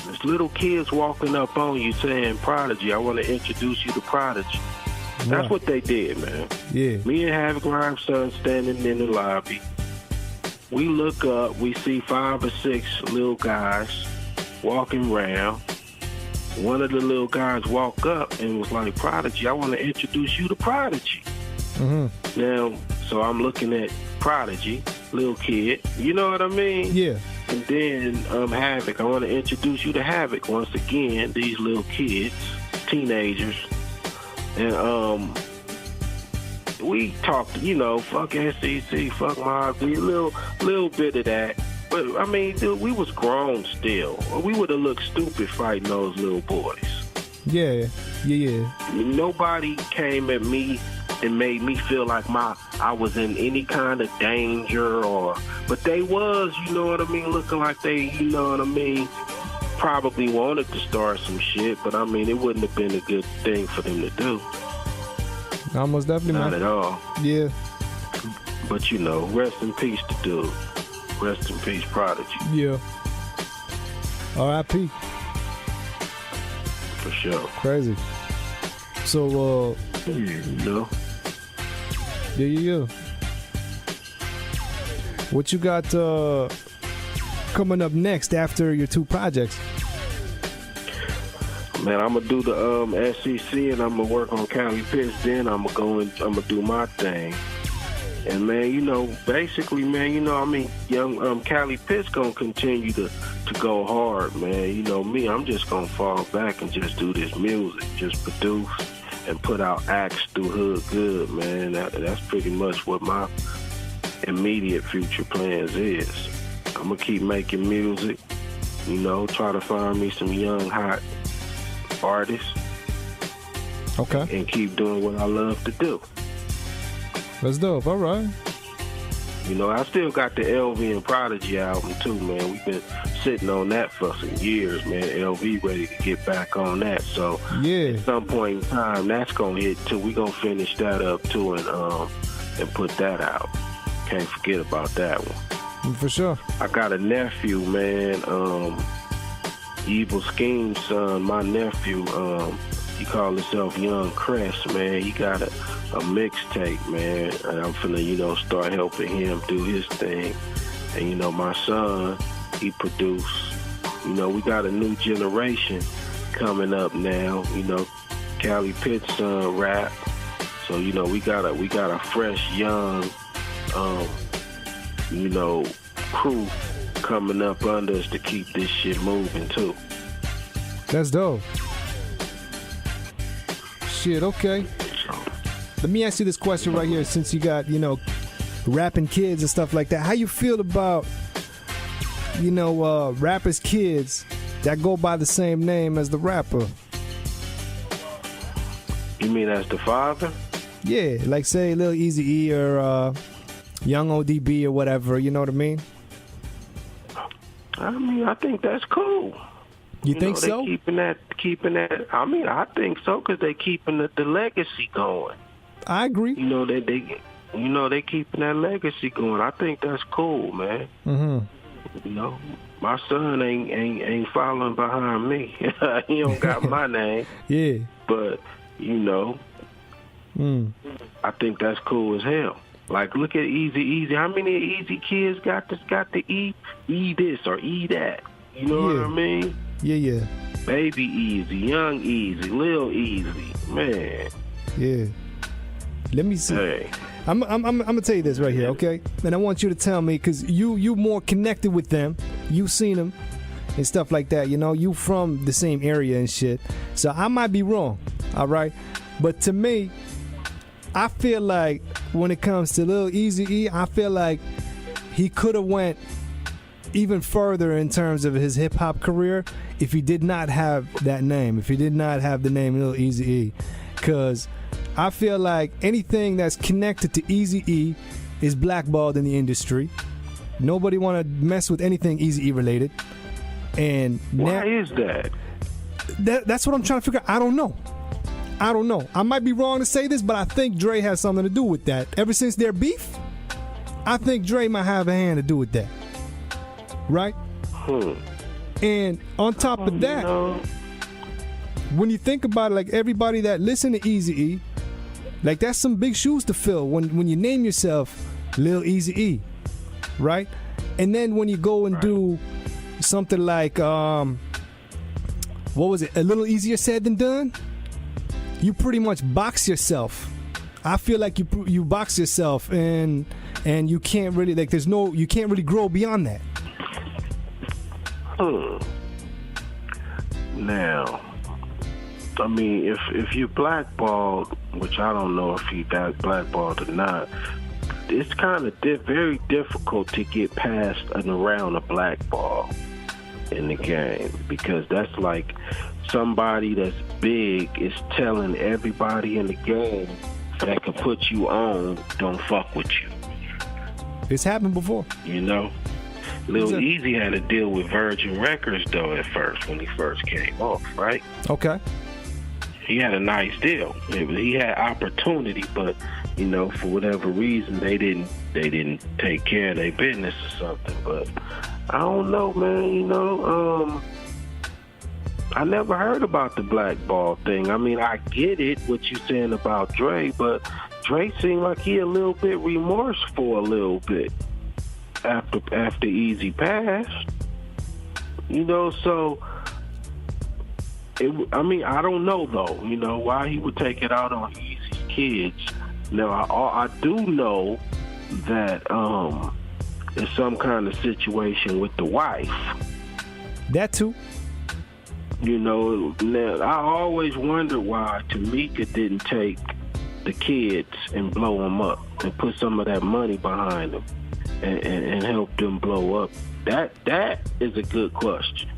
There's little kids walking up on you saying, Prodigy, I want to introduce you to Prodigy. That's what they did, man. Yeah. Me and Havoc Rhymeson standing in the lobby. We look up, we see 5 or 6 little guys walking around. One of the little guys walked up and was like, Prodigy, I want to introduce you to Prodigy. Mm-hmm. Now, so I'm looking at Prodigy, little kid. You know what I mean? Yeah. And then Havoc, I want to introduce you to Havoc. Once again, these little kids, teenagers. And we talked, you know, fuck SEC, fuck Mobb Deep, little bit of that. But I mean, dude, we was grown still. We would have looked stupid fighting those little boys. Yeah. Nobody came at me and made me feel like I was in any kind of danger, but they was, you know what I mean, looking like they, you know what I mean, probably wanted to start some shit, but I mean, it wouldn't have been a good thing for them to do. Almost definitely, Not man. at all. Yeah. But you know, rest in peace to dude. Rest in peace, Prodigy. Yeah. R.I.P. For sure. Crazy. So, you know. Yeah. What you got coming up next after your 2 projects? Man, I'm gonna do the SEC, and I'm gonna work on Cali Pitts. Then I'm gonna do my thing. And man, you know, basically, man, you know, I mean, young Cali Pitts gonna continue to go hard, man. You know me, I'm just gonna fall back and just do this music, just produce and put out acts through Hood Good, man. That's pretty much what my immediate future plans is. I'm gonna keep making music, you know, try to find me some young hot artists. Okay. And keep doing what I love to do. That's dope. All right. You know, I still got the LV and Prodigy album too, man. We've been sitting on that for some years, man. LV ready to get back on that. So yeah, at some point in time, that's gonna hit too. We gonna finish that up too, and put that out. Can't forget about that one. For sure. I got a nephew, man. Evil Scheme's son, my nephew. He called himself Young Crest, man. He got a mixtape, man. And I'm finna, you know, start helping him do his thing. And, you know, my son, he produced. You know, we got a new generation coming up now. You know, Cali Pitts son rap. So, you know, we got a fresh, young, you know, crew coming up under us to keep this shit moving too. That's dope. Shit, okay. Let me ask you this question right here, since you got, rapping kids and stuff like that. How you feel about, rappers' kids that go by the same name as the rapper? You mean as the father? Yeah, like say Lil Eazy-E or Young ODB or whatever, you know what I mean? I mean, I think that's cool. You think they so? Keeping that. I mean, I think so because they keeping the legacy going. I agree. They keeping that legacy going. I think that's cool, man. Mm-hmm. My son ain't following behind me. He don't got my name. Yeah. But I think that's cool as hell. Like, look at Easy. How many Easy kids got the E this or E that? You know what I mean? Yeah. Baby Easy, Young Easy, Lil Easy, man. Yeah. Let me see. Hey. I'm gonna tell you this right here, okay? And I want you to tell me, because you more connected with them. You seen them and stuff like that. You from the same area and shit. So I might be wrong, all right? But to me, I feel like when it comes to Lil Eazy-E, I feel like he could have went even further in terms of his hip hop career if he did not have that name. If he did not have the name Lil Eazy-E, because I feel like anything that's connected to Eazy-E is blackballed in the industry. Nobody want to mess with anything Eazy-E related. And why is that? That's what I'm trying to figure out. I don't know. I might be wrong to say this, but I think Dre has something to do with that. Ever since their beef, I think Dre might have a hand to do with that. Right? And on top of that, when you think about it, like everybody that listen to Eazy-E, like that's some big shoes to fill when you name yourself Lil Eazy-E, right? And then when you go and do something like what was it? A little easier said than done. You pretty much box yourself. I feel like you box yourself and you can't really you can't really grow beyond that. Now, I mean, if you blackballed, which I don't know if he got blackballed or not, it's kind of very difficult to get past and around a blackball in the game, because that's like somebody that's big is telling everybody in the game that can put you on, don't fuck with you. It's happened before. Lil Eazy had to deal with Virgin Records, though, at first, when he first came off, right? Okay. He had a nice deal. He had opportunity, but, for whatever reason, they didn't take care of their business or something. But I don't know, man, I never heard about the blackball thing. I mean, I get it, what you're saying about Dre, but Dre seemed like he a little bit remorseful a little bit after Easy passed. So I don't know though, why he would take it out on Easy's kids. Now I do know that it's some kind of situation with the wife. That too. Now I always wondered why Tamika didn't take the kids and blow them up and put some of that money behind them and help them blow up. That is a good question.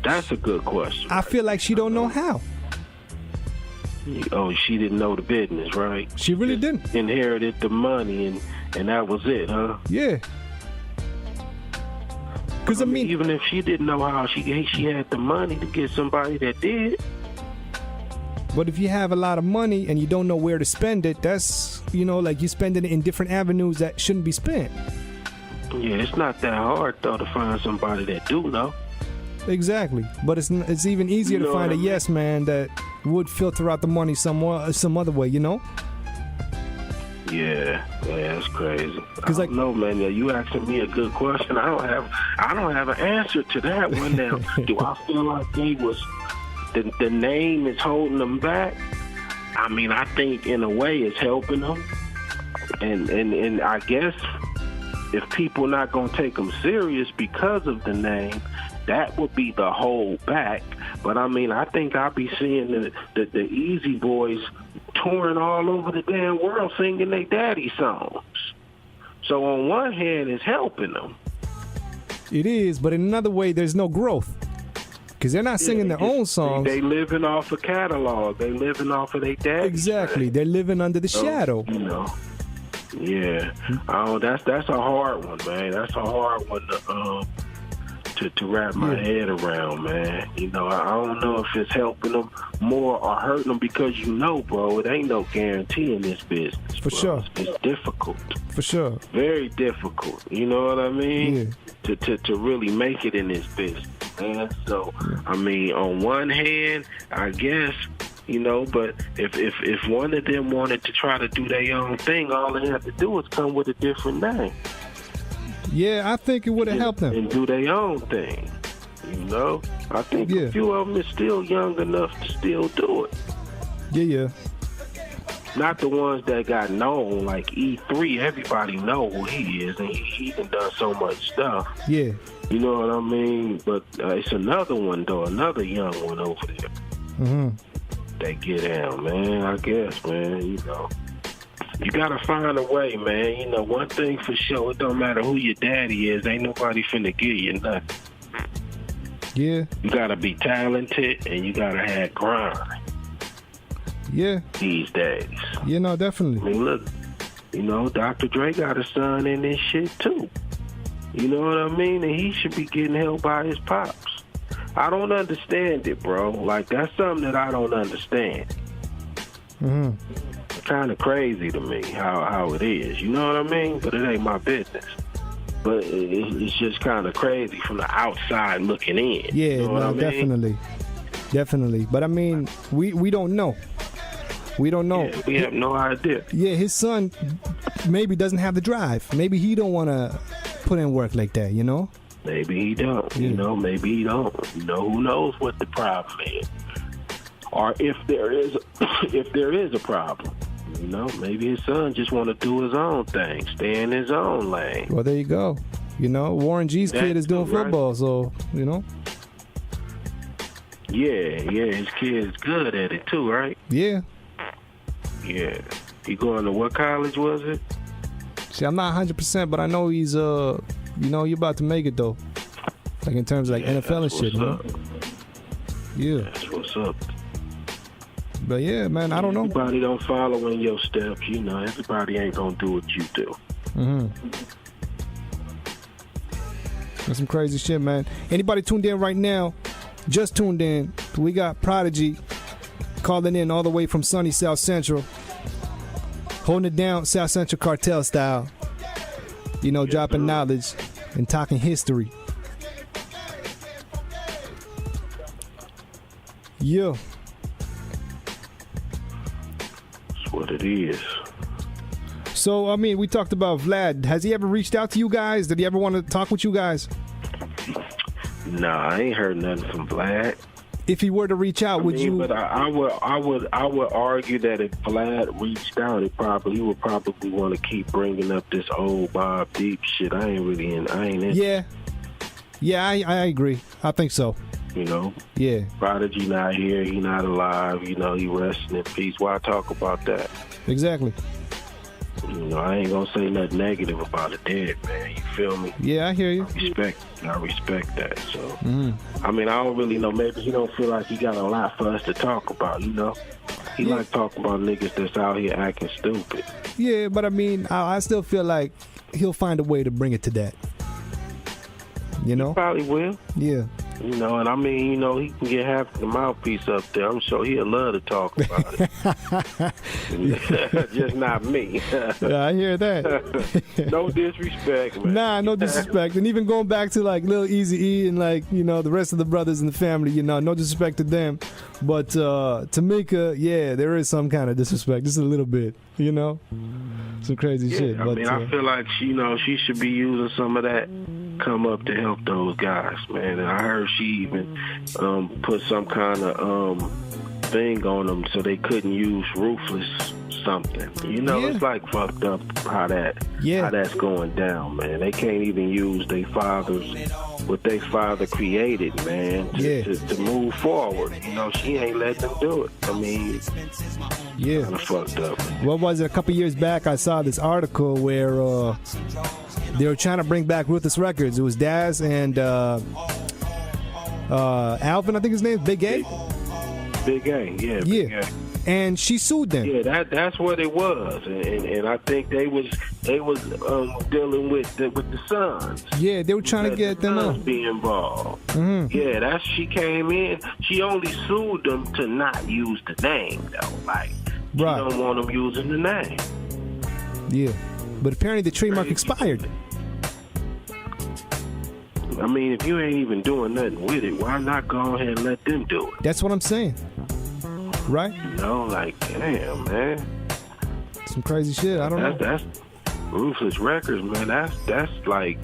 That's a good question. I feel like she don't know how. Oh, she didn't know the business, right? She really didn't. Inherited the money and that was it, huh? Yeah. Because I mean, even if she didn't know how, she had the money to get somebody that did. But if you have a lot of money and you don't know where to spend it, that's, like you spending it in different avenues that shouldn't be spent. Yeah, it's not that hard, though, to find somebody that do know. Exactly. But it's even easier to find a yes man that would filter out the money some other way, Yeah, that's crazy. Because no, man, you asking me a good question. I don't have an answer to that one. Now, do I feel like he was the name is holding them back? I mean, I think in a way it's helping them, and I guess if people not gonna take him serious because of the name, that would be the hold back. But I mean, I think I'll be seeing the Easy Boys touring all over the damn world singing their daddy songs. So on one hand, it's helping them. It is, but in another way, there's no growth. Because they're not singing their own songs. They living off a catalog. They living off of their daddy. Exactly. They're living under the shadow. You know. Yeah. That's a hard one, man. That's a hard one to wrap my head around, man. You know, I don't know if it's helping them more or hurting them because bro, it ain't no guarantee in this business. For sure. It's difficult. For sure. Very difficult. You know what I mean? Yeah. To really make it in this business, man. So, I mean, on one hand, I guess, you know, but if one of them wanted to try to do their own thing, all they have to do is come with a different name. Yeah, I think it would have helped them. And do their own thing, you know? I think a few of them is still young enough to still do it. Yeah. Not the ones that got known, like E3, everybody know who he is, and he done so much stuff. Yeah. You know what I mean? But it's another one, though, another young one over there. Mm-hmm. They get down, man, I guess, man, you know. You gotta find a way, man. You know, one thing for sure, it don't matter who your daddy is, ain't nobody finna give you nothing. Yeah. You gotta be talented and you gotta have grind. Yeah. These days. Yeah, no, definitely. I mean, look, you know, Dr. Dre got a son in this shit too. You know what I mean? And he should be getting help by his pops. I don't understand it, bro. Like, that's something that I don't understand. Mm-hmm. Kind of crazy to me how it is, you know what I mean? But it ain't my business. But it's just kind of crazy from the outside looking in. Yeah, you know what I mean? Definitely. But I mean, we don't know. We don't know. Yeah, we have no idea. Yeah, his son maybe doesn't have the drive. Maybe he don't want to put in work like that, you know? Maybe he don't. You know, maybe he don't. You know, who knows what the problem is? Or if there is a problem. You know, maybe his son just want to do his own thing, stay in his own lane. Well, there you go. You know, Warren G's kid is doing football, so, you know. Yeah, his kid's good at it too, right? Yeah. Yeah. He going to what college was it? See, I'm not 100%, but I know he's, you know, you're about to make it, though. Like, in terms of, like, NFL and shit, you know? Yeah. That's what's up. But yeah, man, I don't know. Everybody don't follow in your steps, you know. Everybody ain't gonna do what you do. Mm-hmm. That's some crazy shit, man. Anybody tuned in right now, just tuned in, we got Prodeje calling in all the way from sunny South Central, holding it down South Central Cartel style, you know, dropping knowledge and talking history. Yeah. What it is. So, I mean, we talked about Vlad. Has he ever reached out to you guys? Did he ever want to talk with you guys? Nah, I ain't heard nothing from Vlad. If he were to reach out, would you? But I would argue that if Vlad reached out, he would probably want to keep bringing up this old Mobb Deep shit. I ain't in. Yeah, I agree. I think so. You know? Yeah. Prodeje not here. He not alive. You know, he resting in peace. Why talk about that? Exactly. You know, I ain't gonna say nothing negative about a dead man. You feel me? Yeah, I hear you. I respect that. So, I mean, I don't really know. Maybe he don't feel like he got a lot for us to talk about, you know? He like talking about niggas that's out here acting stupid. Yeah, but I mean, I still feel like he'll find a way to bring it to that. You know? He probably will. Yeah. You know, and I mean, you know, he can get half the mouthpiece up there. I'm sure he'll love to talk about it. Just not me. Yeah, I hear that. No disrespect, man. Nah, no disrespect. And even going back to like Lil Eazy-E and like, you know, the rest of the brothers in the family, you know, no disrespect to them. But Tamika, yeah, there is some kind of disrespect. Just a little bit, you know? Some crazy shit. I mean, I feel like, you know, she should be using some of that come up to help those guys, man. And I heard she even put some kind of thing on them so they couldn't use Ruthless something. You know, Yeah. it's like fucked up how that's going down, man. They can't even use what their father created, man, to move forward. You know, she ain't letting them do it. I mean, Yeah. kind of fucked up. What was it? A couple years back, I saw this article where they were trying to bring back Ruthless Records. It was Daz and Alvin, I think his name is Big A. Big A, yeah. Big A. And she sued them. Yeah, that's what it was, and I think they was dealing with the sons. Yeah, they were trying to get them out. Be involved. Mm-hmm. Yeah, she came in. She only sued them to not use the name, though. Like, she Right. don't want them using the name. Yeah, but apparently the trademark expired. I mean, if you ain't even doing nothing with it, why not go ahead and let them do it? That's what I'm saying. Right? You know, like, damn, man. Some crazy shit. I don't know. That's Ruthless Records, man. That's like,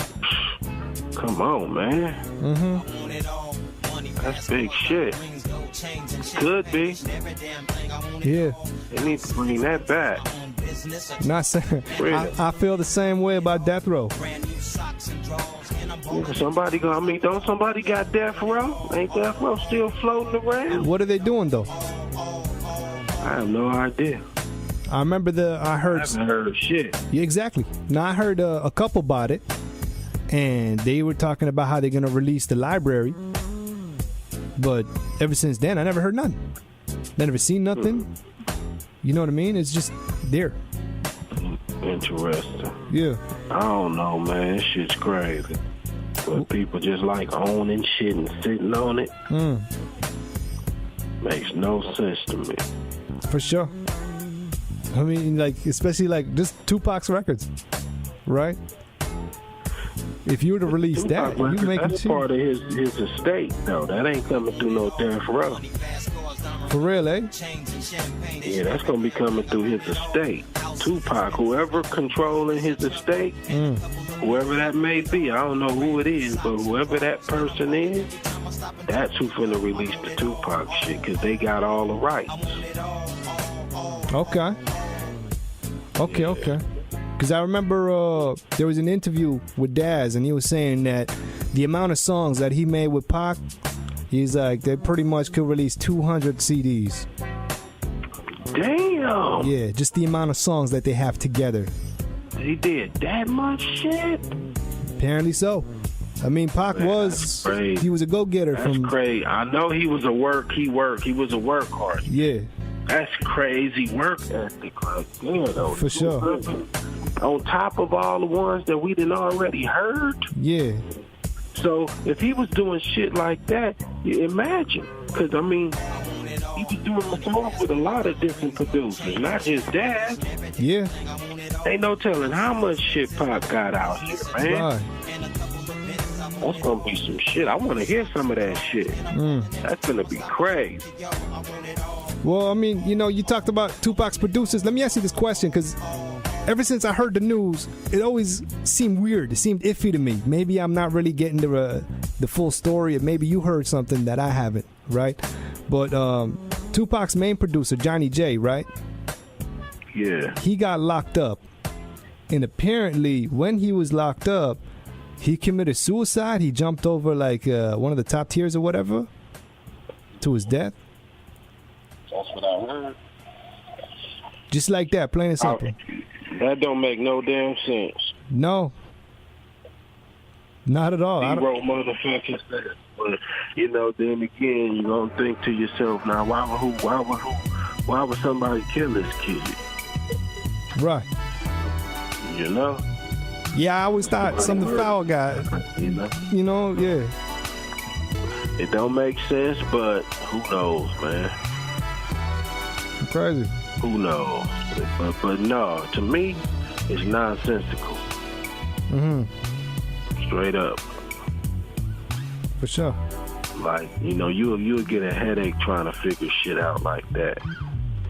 come on, man. Mm-hmm. That's big shit. Could be. Yeah. They need to bring that back. Not saying. Really? I feel the same way about Death Row. Somebody don't somebody got Death Row? Ain't Death Row still floating around? What are they doing though? I have no idea. I remember I heard. I haven't heard shit. Yeah, exactly. Now I heard a couple about it, and they were talking about how they're gonna release the library. But ever since then, I never heard nothing. Never seen nothing. You know what I mean? It's just there. Interesting. Yeah. I don't know, man. This shit's crazy. But people just like owning shit and sitting on it. Makes no sense to me. For sure. I mean, like, especially like just Tupac's records, right? If you were to release that, you make it that's part of his estate, though. That ain't coming through no Death Row. For real, eh? Yeah, that's gonna be coming through his estate. Tupac, whoever controlling his estate, whoever that may be, I don't know who it is, but whoever that person is, that's who finna release the Tupac shit, because they got all the rights. Okay. Because I remember there was an interview with Daz, and he was saying that the amount of songs that he made with Pac, he's like, they pretty much could release 200 CDs. Damn! Yeah, just the amount of songs that they have together. He did that much shit? Apparently so. I mean, Pac he was a go-getter. That's crazy. I know he was he was a workhorse. Yeah. That's crazy work ethic right there, though. For sure. On top of all the ones that we done already heard. Yeah. So if he was doing shit like that, you imagine. Because, I mean, he was doing the song with a lot of different producers, not just Daz. Yeah. Ain't no telling how much shit Pac got out here, man. Right. That's gonna be some shit. I want to hear some of that shit. That's gonna be crazy. Well, I mean, you know, you talked about Tupac's producers. Let me ask you this question, because ever since I heard the news, it always seemed weird. It seemed iffy to me. Maybe I'm not really getting the full story, or maybe you heard something that I haven't, right? But Tupac's main producer, Johnny J, right? Yeah. He got locked up. And apparently, when he was locked up, he committed suicide. He jumped over like one of the top tiers or whatever to his death. That's what I heard. Just like that, plain and simple. That don't make no damn sense. No. Not at all. He wrote motherfucking stuff. But, you know, then again, you don't think to yourself, now, why would somebody kill this kid? Right. You know? Yeah, I always thought some foul guy. You know, yeah. It don't make sense, but who knows, man? Crazy. Who knows? But no, to me, it's nonsensical. Straight up. For sure. Like, you know, you'll get a headache trying to figure shit out like that.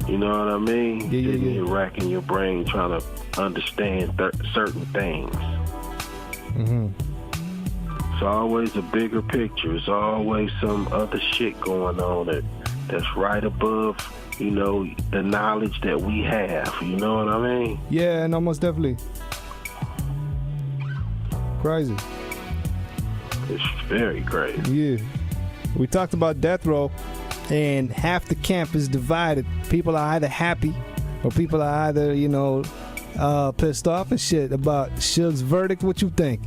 You know what I mean? Yeah. You're racking your brain trying to understand certain things. It's always a bigger picture. It's always some other shit going on that's right above you know, the knowledge that we have. You know what I mean? Yeah, and almost definitely. Crazy. It's very crazy. Yeah. We talked about death row, and half the camp is divided. People are either happy or people are either, you know, pissed off and shit about Suge's verdict. What you think?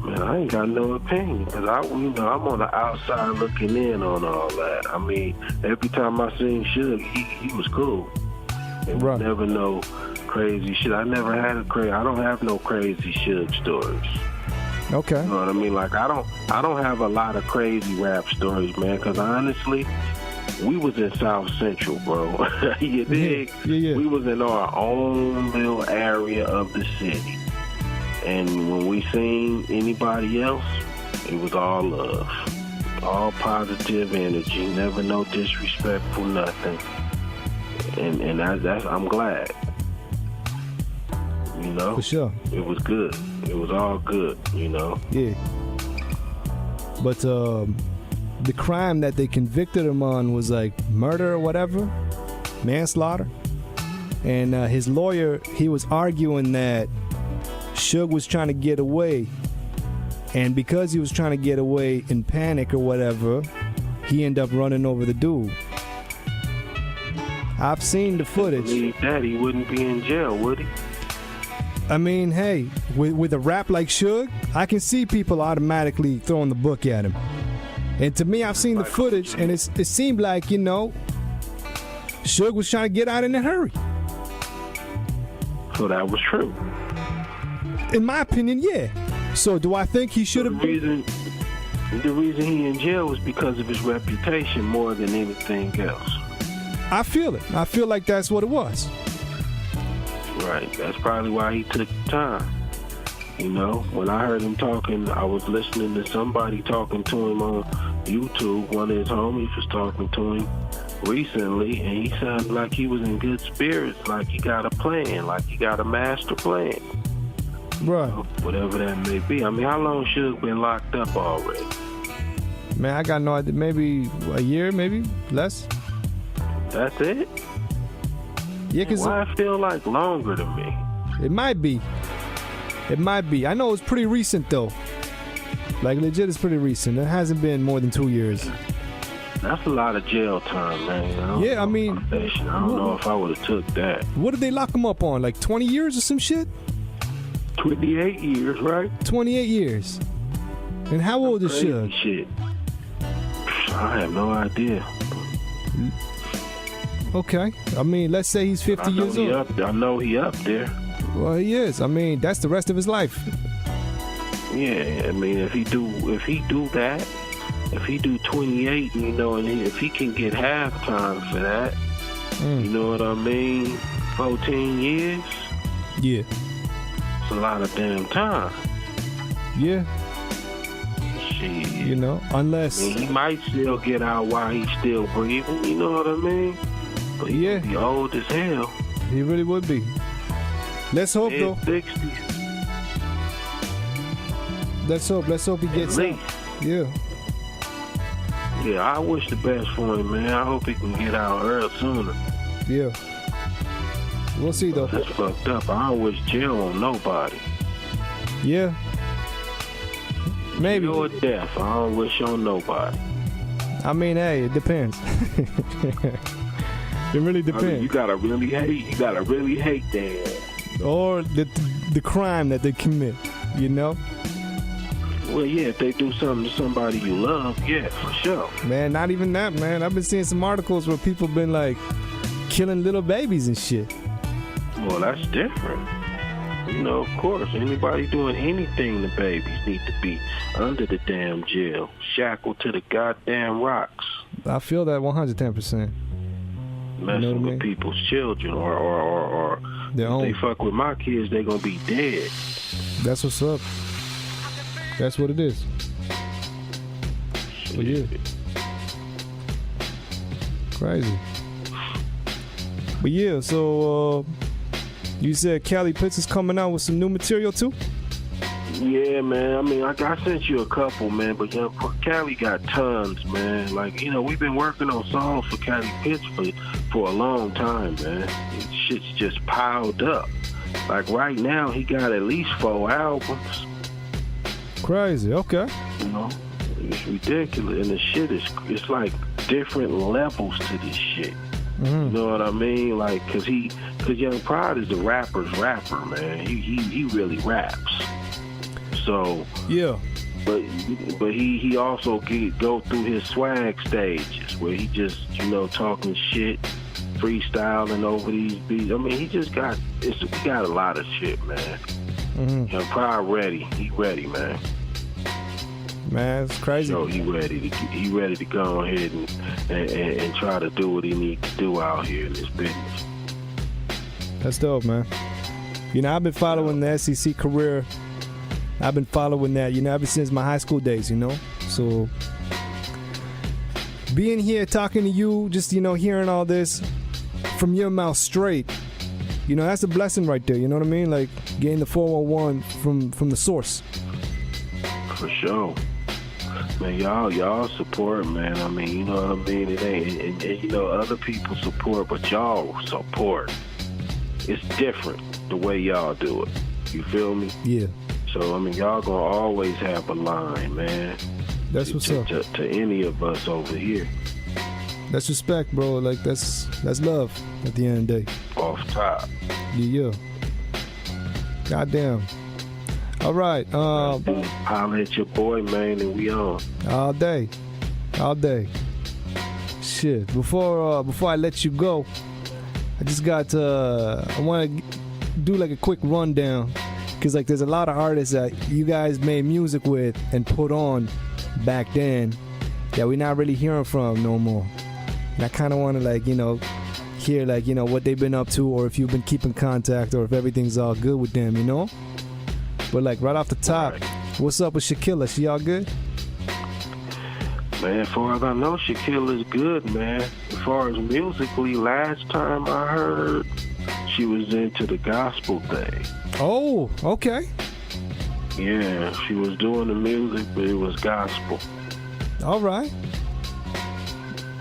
Man, I ain't got no opinion because I'm on the outside looking in on all that. I mean, every time I seen Suge, he was cool. And right. Never no crazy shit. I never had I don't have no crazy Suge stories. Okay. You know what I mean? Like I don't have a lot of crazy rap stories, man. Because honestly, we was in South Central, bro. You dig? Yeah. We was in our own little area of the city. And when we seen anybody else, it was all love. All positive energy, never no disrespectful nothing. And that's I'm glad. You know? For sure. It was good. It was all good, you know? Yeah. But the crime that they convicted him on was like murder or whatever, manslaughter. And his lawyer, he was arguing that Suge was trying to get away, and because he was trying to get away in panic or whatever, he ended up running over the dude. I've seen the footage. Believe that he wouldn't be in jail, would he? I mean, hey, with a rap like Suge, I can see people automatically throwing the book at him. And to me, I've seen the footage, and it seemed like, you know, Suge was trying to get out in a hurry. So that was true. In my opinion, yeah. So do I think he should have been? The reason he in jail was because of his reputation more than anything else. I feel it. I feel like that's what it was. Right. That's probably why he took time. You know, when I heard him talking, I was listening to somebody talking to him on YouTube. One of his homies was talking to him recently, and he sounded like he was in good spirits, like he got a plan, like he got a master plan. Right. Whatever that may be. I mean, how long Suge been locked up already? Man, I got no idea. Maybe a year, maybe less. That's it? Yeah, cause why I feel like longer to me? It might be. It might be. I know it's pretty recent though. Like legit, it's pretty recent. It hasn't been more than 2 years. That's a lot of jail time, man. Yeah, I mean, I don't know if I would have took that. What did they lock him up on? Like 20 years or some shit? 28 years, right? 28 years. And how old is Suge? Shit. I have no idea. Okay. I mean, let's say he's 50 years old. I know he up there. Well, he is. I mean, that's the rest of his life. Yeah, I mean, if he do that, if he do 28, you know, and if he can get half time for that, you know what I mean? 14 years. Yeah. It's a lot of damn time. Yeah. Shit. You know, unless... I mean, he might still get out while he's still breathing, you know what I mean? But he would be old as hell. He really would be. Let's hope, though. 60s. Let's hope he gets out. Yeah. Yeah, I wish the best for him, man. I hope he can get out early sooner. Yeah. We'll see, though. That's fucked up. I don't wish jail on nobody. Yeah. Maybe. Or death. I don't wish on nobody. I mean, hey, it depends. It really depends. I mean, you gotta really hate that. Or the crime that they commit, you know? Well, yeah, if they do something to somebody you love, yeah, for sure. Man, not even that, man. I've been seeing some articles where people been like killing little babies and shit. Well, that's different. You know, of course, anybody doing anything to babies need to be under the damn jail, shackled to the goddamn rocks. I feel that 110%. Messing with people's children or their own. If they fuck with my kids, they gonna be dead. That's what's up. That's what it is. Well, yeah. Crazy. But yeah, so you said Cali Pitts is coming out with some new material too? Yeah, man. I mean, I sent you a couple, man, but Young Cali got tons, man. Like, you know, we've been working on songs for Cali Pitts for a long time, man. Shit's just piled up. Like, right now, he got at least 4 albums. Crazy, okay. You know, it's ridiculous. And the shit it's like different levels to this shit. Mm-hmm. You know what I mean? Like, cause Young Prod is the rapper's rapper, man. He really raps. So yeah, but he also go through his swag stages where he just, you know, talking shit, freestyling over these beats. I mean, he got a lot of shit, man. Mm-hmm. Young Prod ready. He ready, man. Man, it's crazy. So he ready to go ahead and try to do what he needs to do out here in this business. That's dope, man. You know, I've been following the SEC career. I've been following that, you know, ever since my high school days, you know. So being here talking to you, just, you know, hearing all this from your mouth straight, you know, that's a blessing right there. You know what I mean? Like getting the 411 from the source. For sure. Man, y'all support, man. I mean, you know what I mean? It ain't, and you know, other people support, but y'all support. It's different the way y'all do it. You feel me? Yeah. So, I mean, y'all gonna always have a line, man. That's what's up. To any of us over here. That's respect, bro. Like, that's love at the end of the day. Off top. Yeah. Goddamn. All right. Holla at your boy, man, and we on. All day. Shit. Before I let you go, I just got I want to do like a quick rundown. Because, like, there's a lot of artists that you guys made music with and put on back then that we're not really hearing from no more. And I kind of want to, like, you know, hear, like, you know, what they've been up to, or if you've been keeping contact, or if everything's all good with them, you know? But, like, right off the top, what's up with Shaquilla? She all good? Man, as far as I know, Shaquilla's good, man. As far as musically, last time I heard, she was into the gospel thing. Oh, okay. Yeah, she was doing the music, but it was gospel. All right.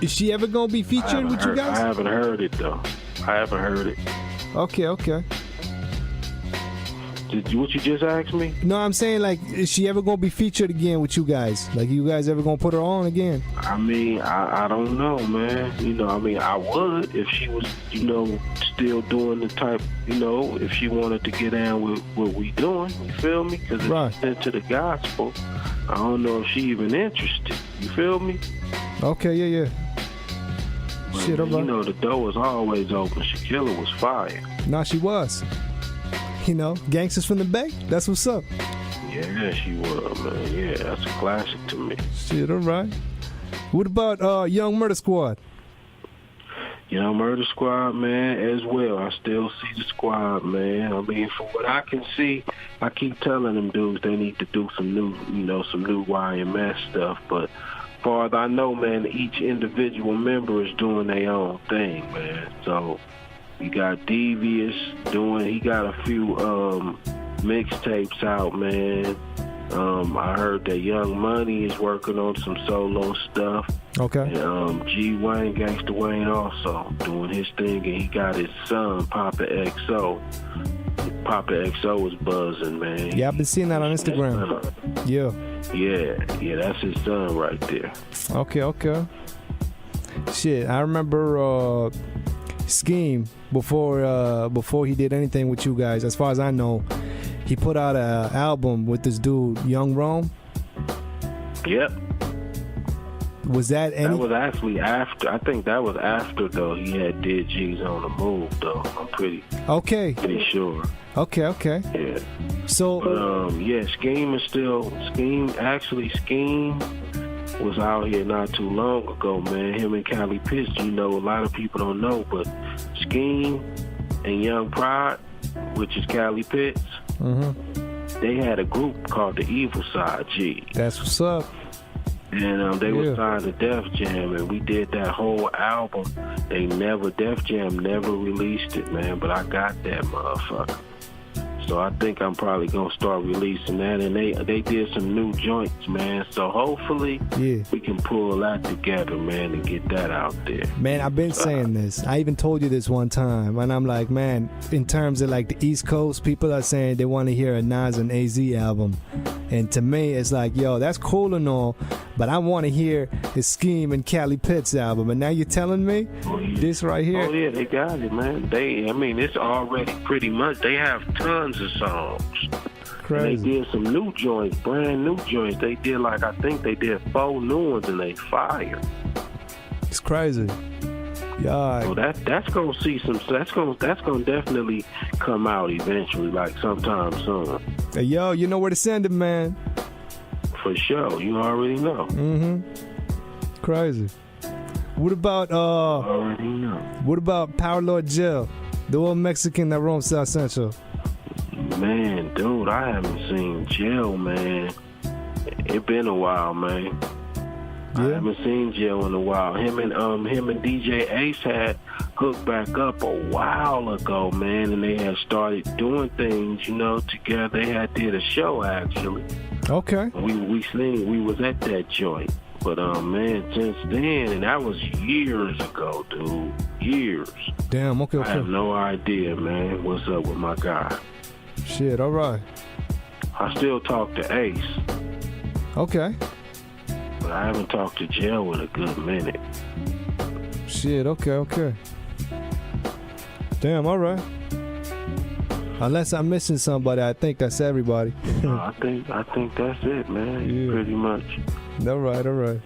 Is she ever going to be featured with you guys? I haven't heard it, though. I haven't heard it. Okay. What you just asked me? No, I'm saying, like, is she ever going to be featured again with you guys? Like, you guys ever going to put her on again? I mean, I don't know, man. You know, I mean, I would if she was, you know, still doing the type, you know, if she wanted to get down with what we doing, you feel me? Because it's into the gospel. I don't know if she even interested. You feel me? Okay, yeah. But, shit, you know, the door was always open. Shaquilla was fire. Nah, she was. You know, Gangsters from the Bay. That's what's up. Yeah, she was, man. Yeah, that's a classic to me. Shit, all right. What about Young Murder Squad? Young Murder Squad, man, as well. I still see the squad, man. I mean, from what I can see, I keep telling them dudes they need to do some new, you know, some new YMS stuff. But as far as I know, man, each individual member is doing their own thing, man. So you got Devious he got a few mixtapes out, man. I heard that Young Money is working on some solo stuff. Okay. And G Wayne, Gangsta Wayne, also doing his thing, and he got his son, Papa XO. Papa XO is buzzing, man. Yeah, I've been seeing that on Instagram. Yeah, that's his son right there. Okay. Shit, I remember Scheme before he did anything with you guys. As far as I know, he put out an album with this dude, Young Rome. Yep. Was that any? That was actually after. I think that was after, though. He had did G's on the Move, though. I'm pretty sure. Okay. Yeah. So. But, Scheme is still Scheme. Actually, Scheme was out here not too long ago, man. Him and Cali Pitts. You know, a lot of people don't know, but Scheme and Young Prod, which is Cali Pitts, they had a group called the Evil Side G. That's what's up. And they were signed to Def Jam, and we did that whole album. Def Jam never released it, man, but I got that motherfucker. So I think I'm probably gonna start releasing that, and they did some new joints, man. So hopefully we can pull that together, man, and get that out there. Man, I've been saying this. I even told you this one time, and I'm like, man, in terms of like the East Coast, people are saying they want to hear a Nas and AZ album, and to me, it's like, yo, that's cool and all, but I want to hear his Scheme and Cali Pitts album, and now you're telling me this right here. Oh yeah, they got it, man. It's already pretty much. They have tons of songs. Crazy. And they did some new joints, brand new joints. They did I think they did 4 new ones, and they fire. It's crazy. Yeah. So that's gonna see some. That's gonna definitely come out eventually, like sometime soon. Hey, yo, you know where to send it, man. For sure, you already know. Crazy. What about already know. What about Power Lord Jill, the old Mexican that roams South Central? Man, dude, I haven't seen Jill, man. It been a while, man. I haven't seen Jill in a while. Him and DJ Ace had hooked back up a while ago, man, and they had started doing things, together. They did a show actually. Okay. We was at that joint. But man, since then, and that was years ago, dude. Years. Damn, okay. I have no idea, man, what's up with my guy. Shit, all right. I still talk to Ace. Okay. But I haven't talked to Jill in a good minute. Shit, okay. Damn, all right. Unless I'm missing somebody, I think that's everybody. I think that's it, man. Yeah. Pretty much. All right.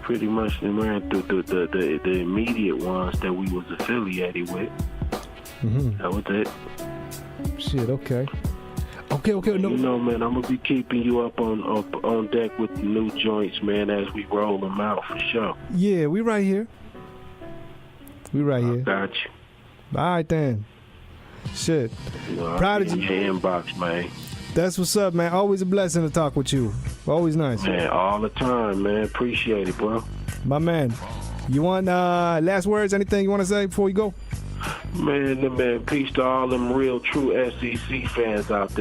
Pretty much they ran through the immediate ones that we was affiliated with. That was it. Shit, okay. No. Man, I'm gonna be keeping you up on deck with the new joints, man, as we roll them out for sure. Yeah, we right here. I got you. All right then. Shit. Prodeje. In your inbox, man. That's what's up, man. Always a blessing to talk with you. Always nice. Man, all the time, man. Appreciate it, bro. My man. You want last words? Anything you want to say before we go? Man, peace to all them real, true SEC fans out there.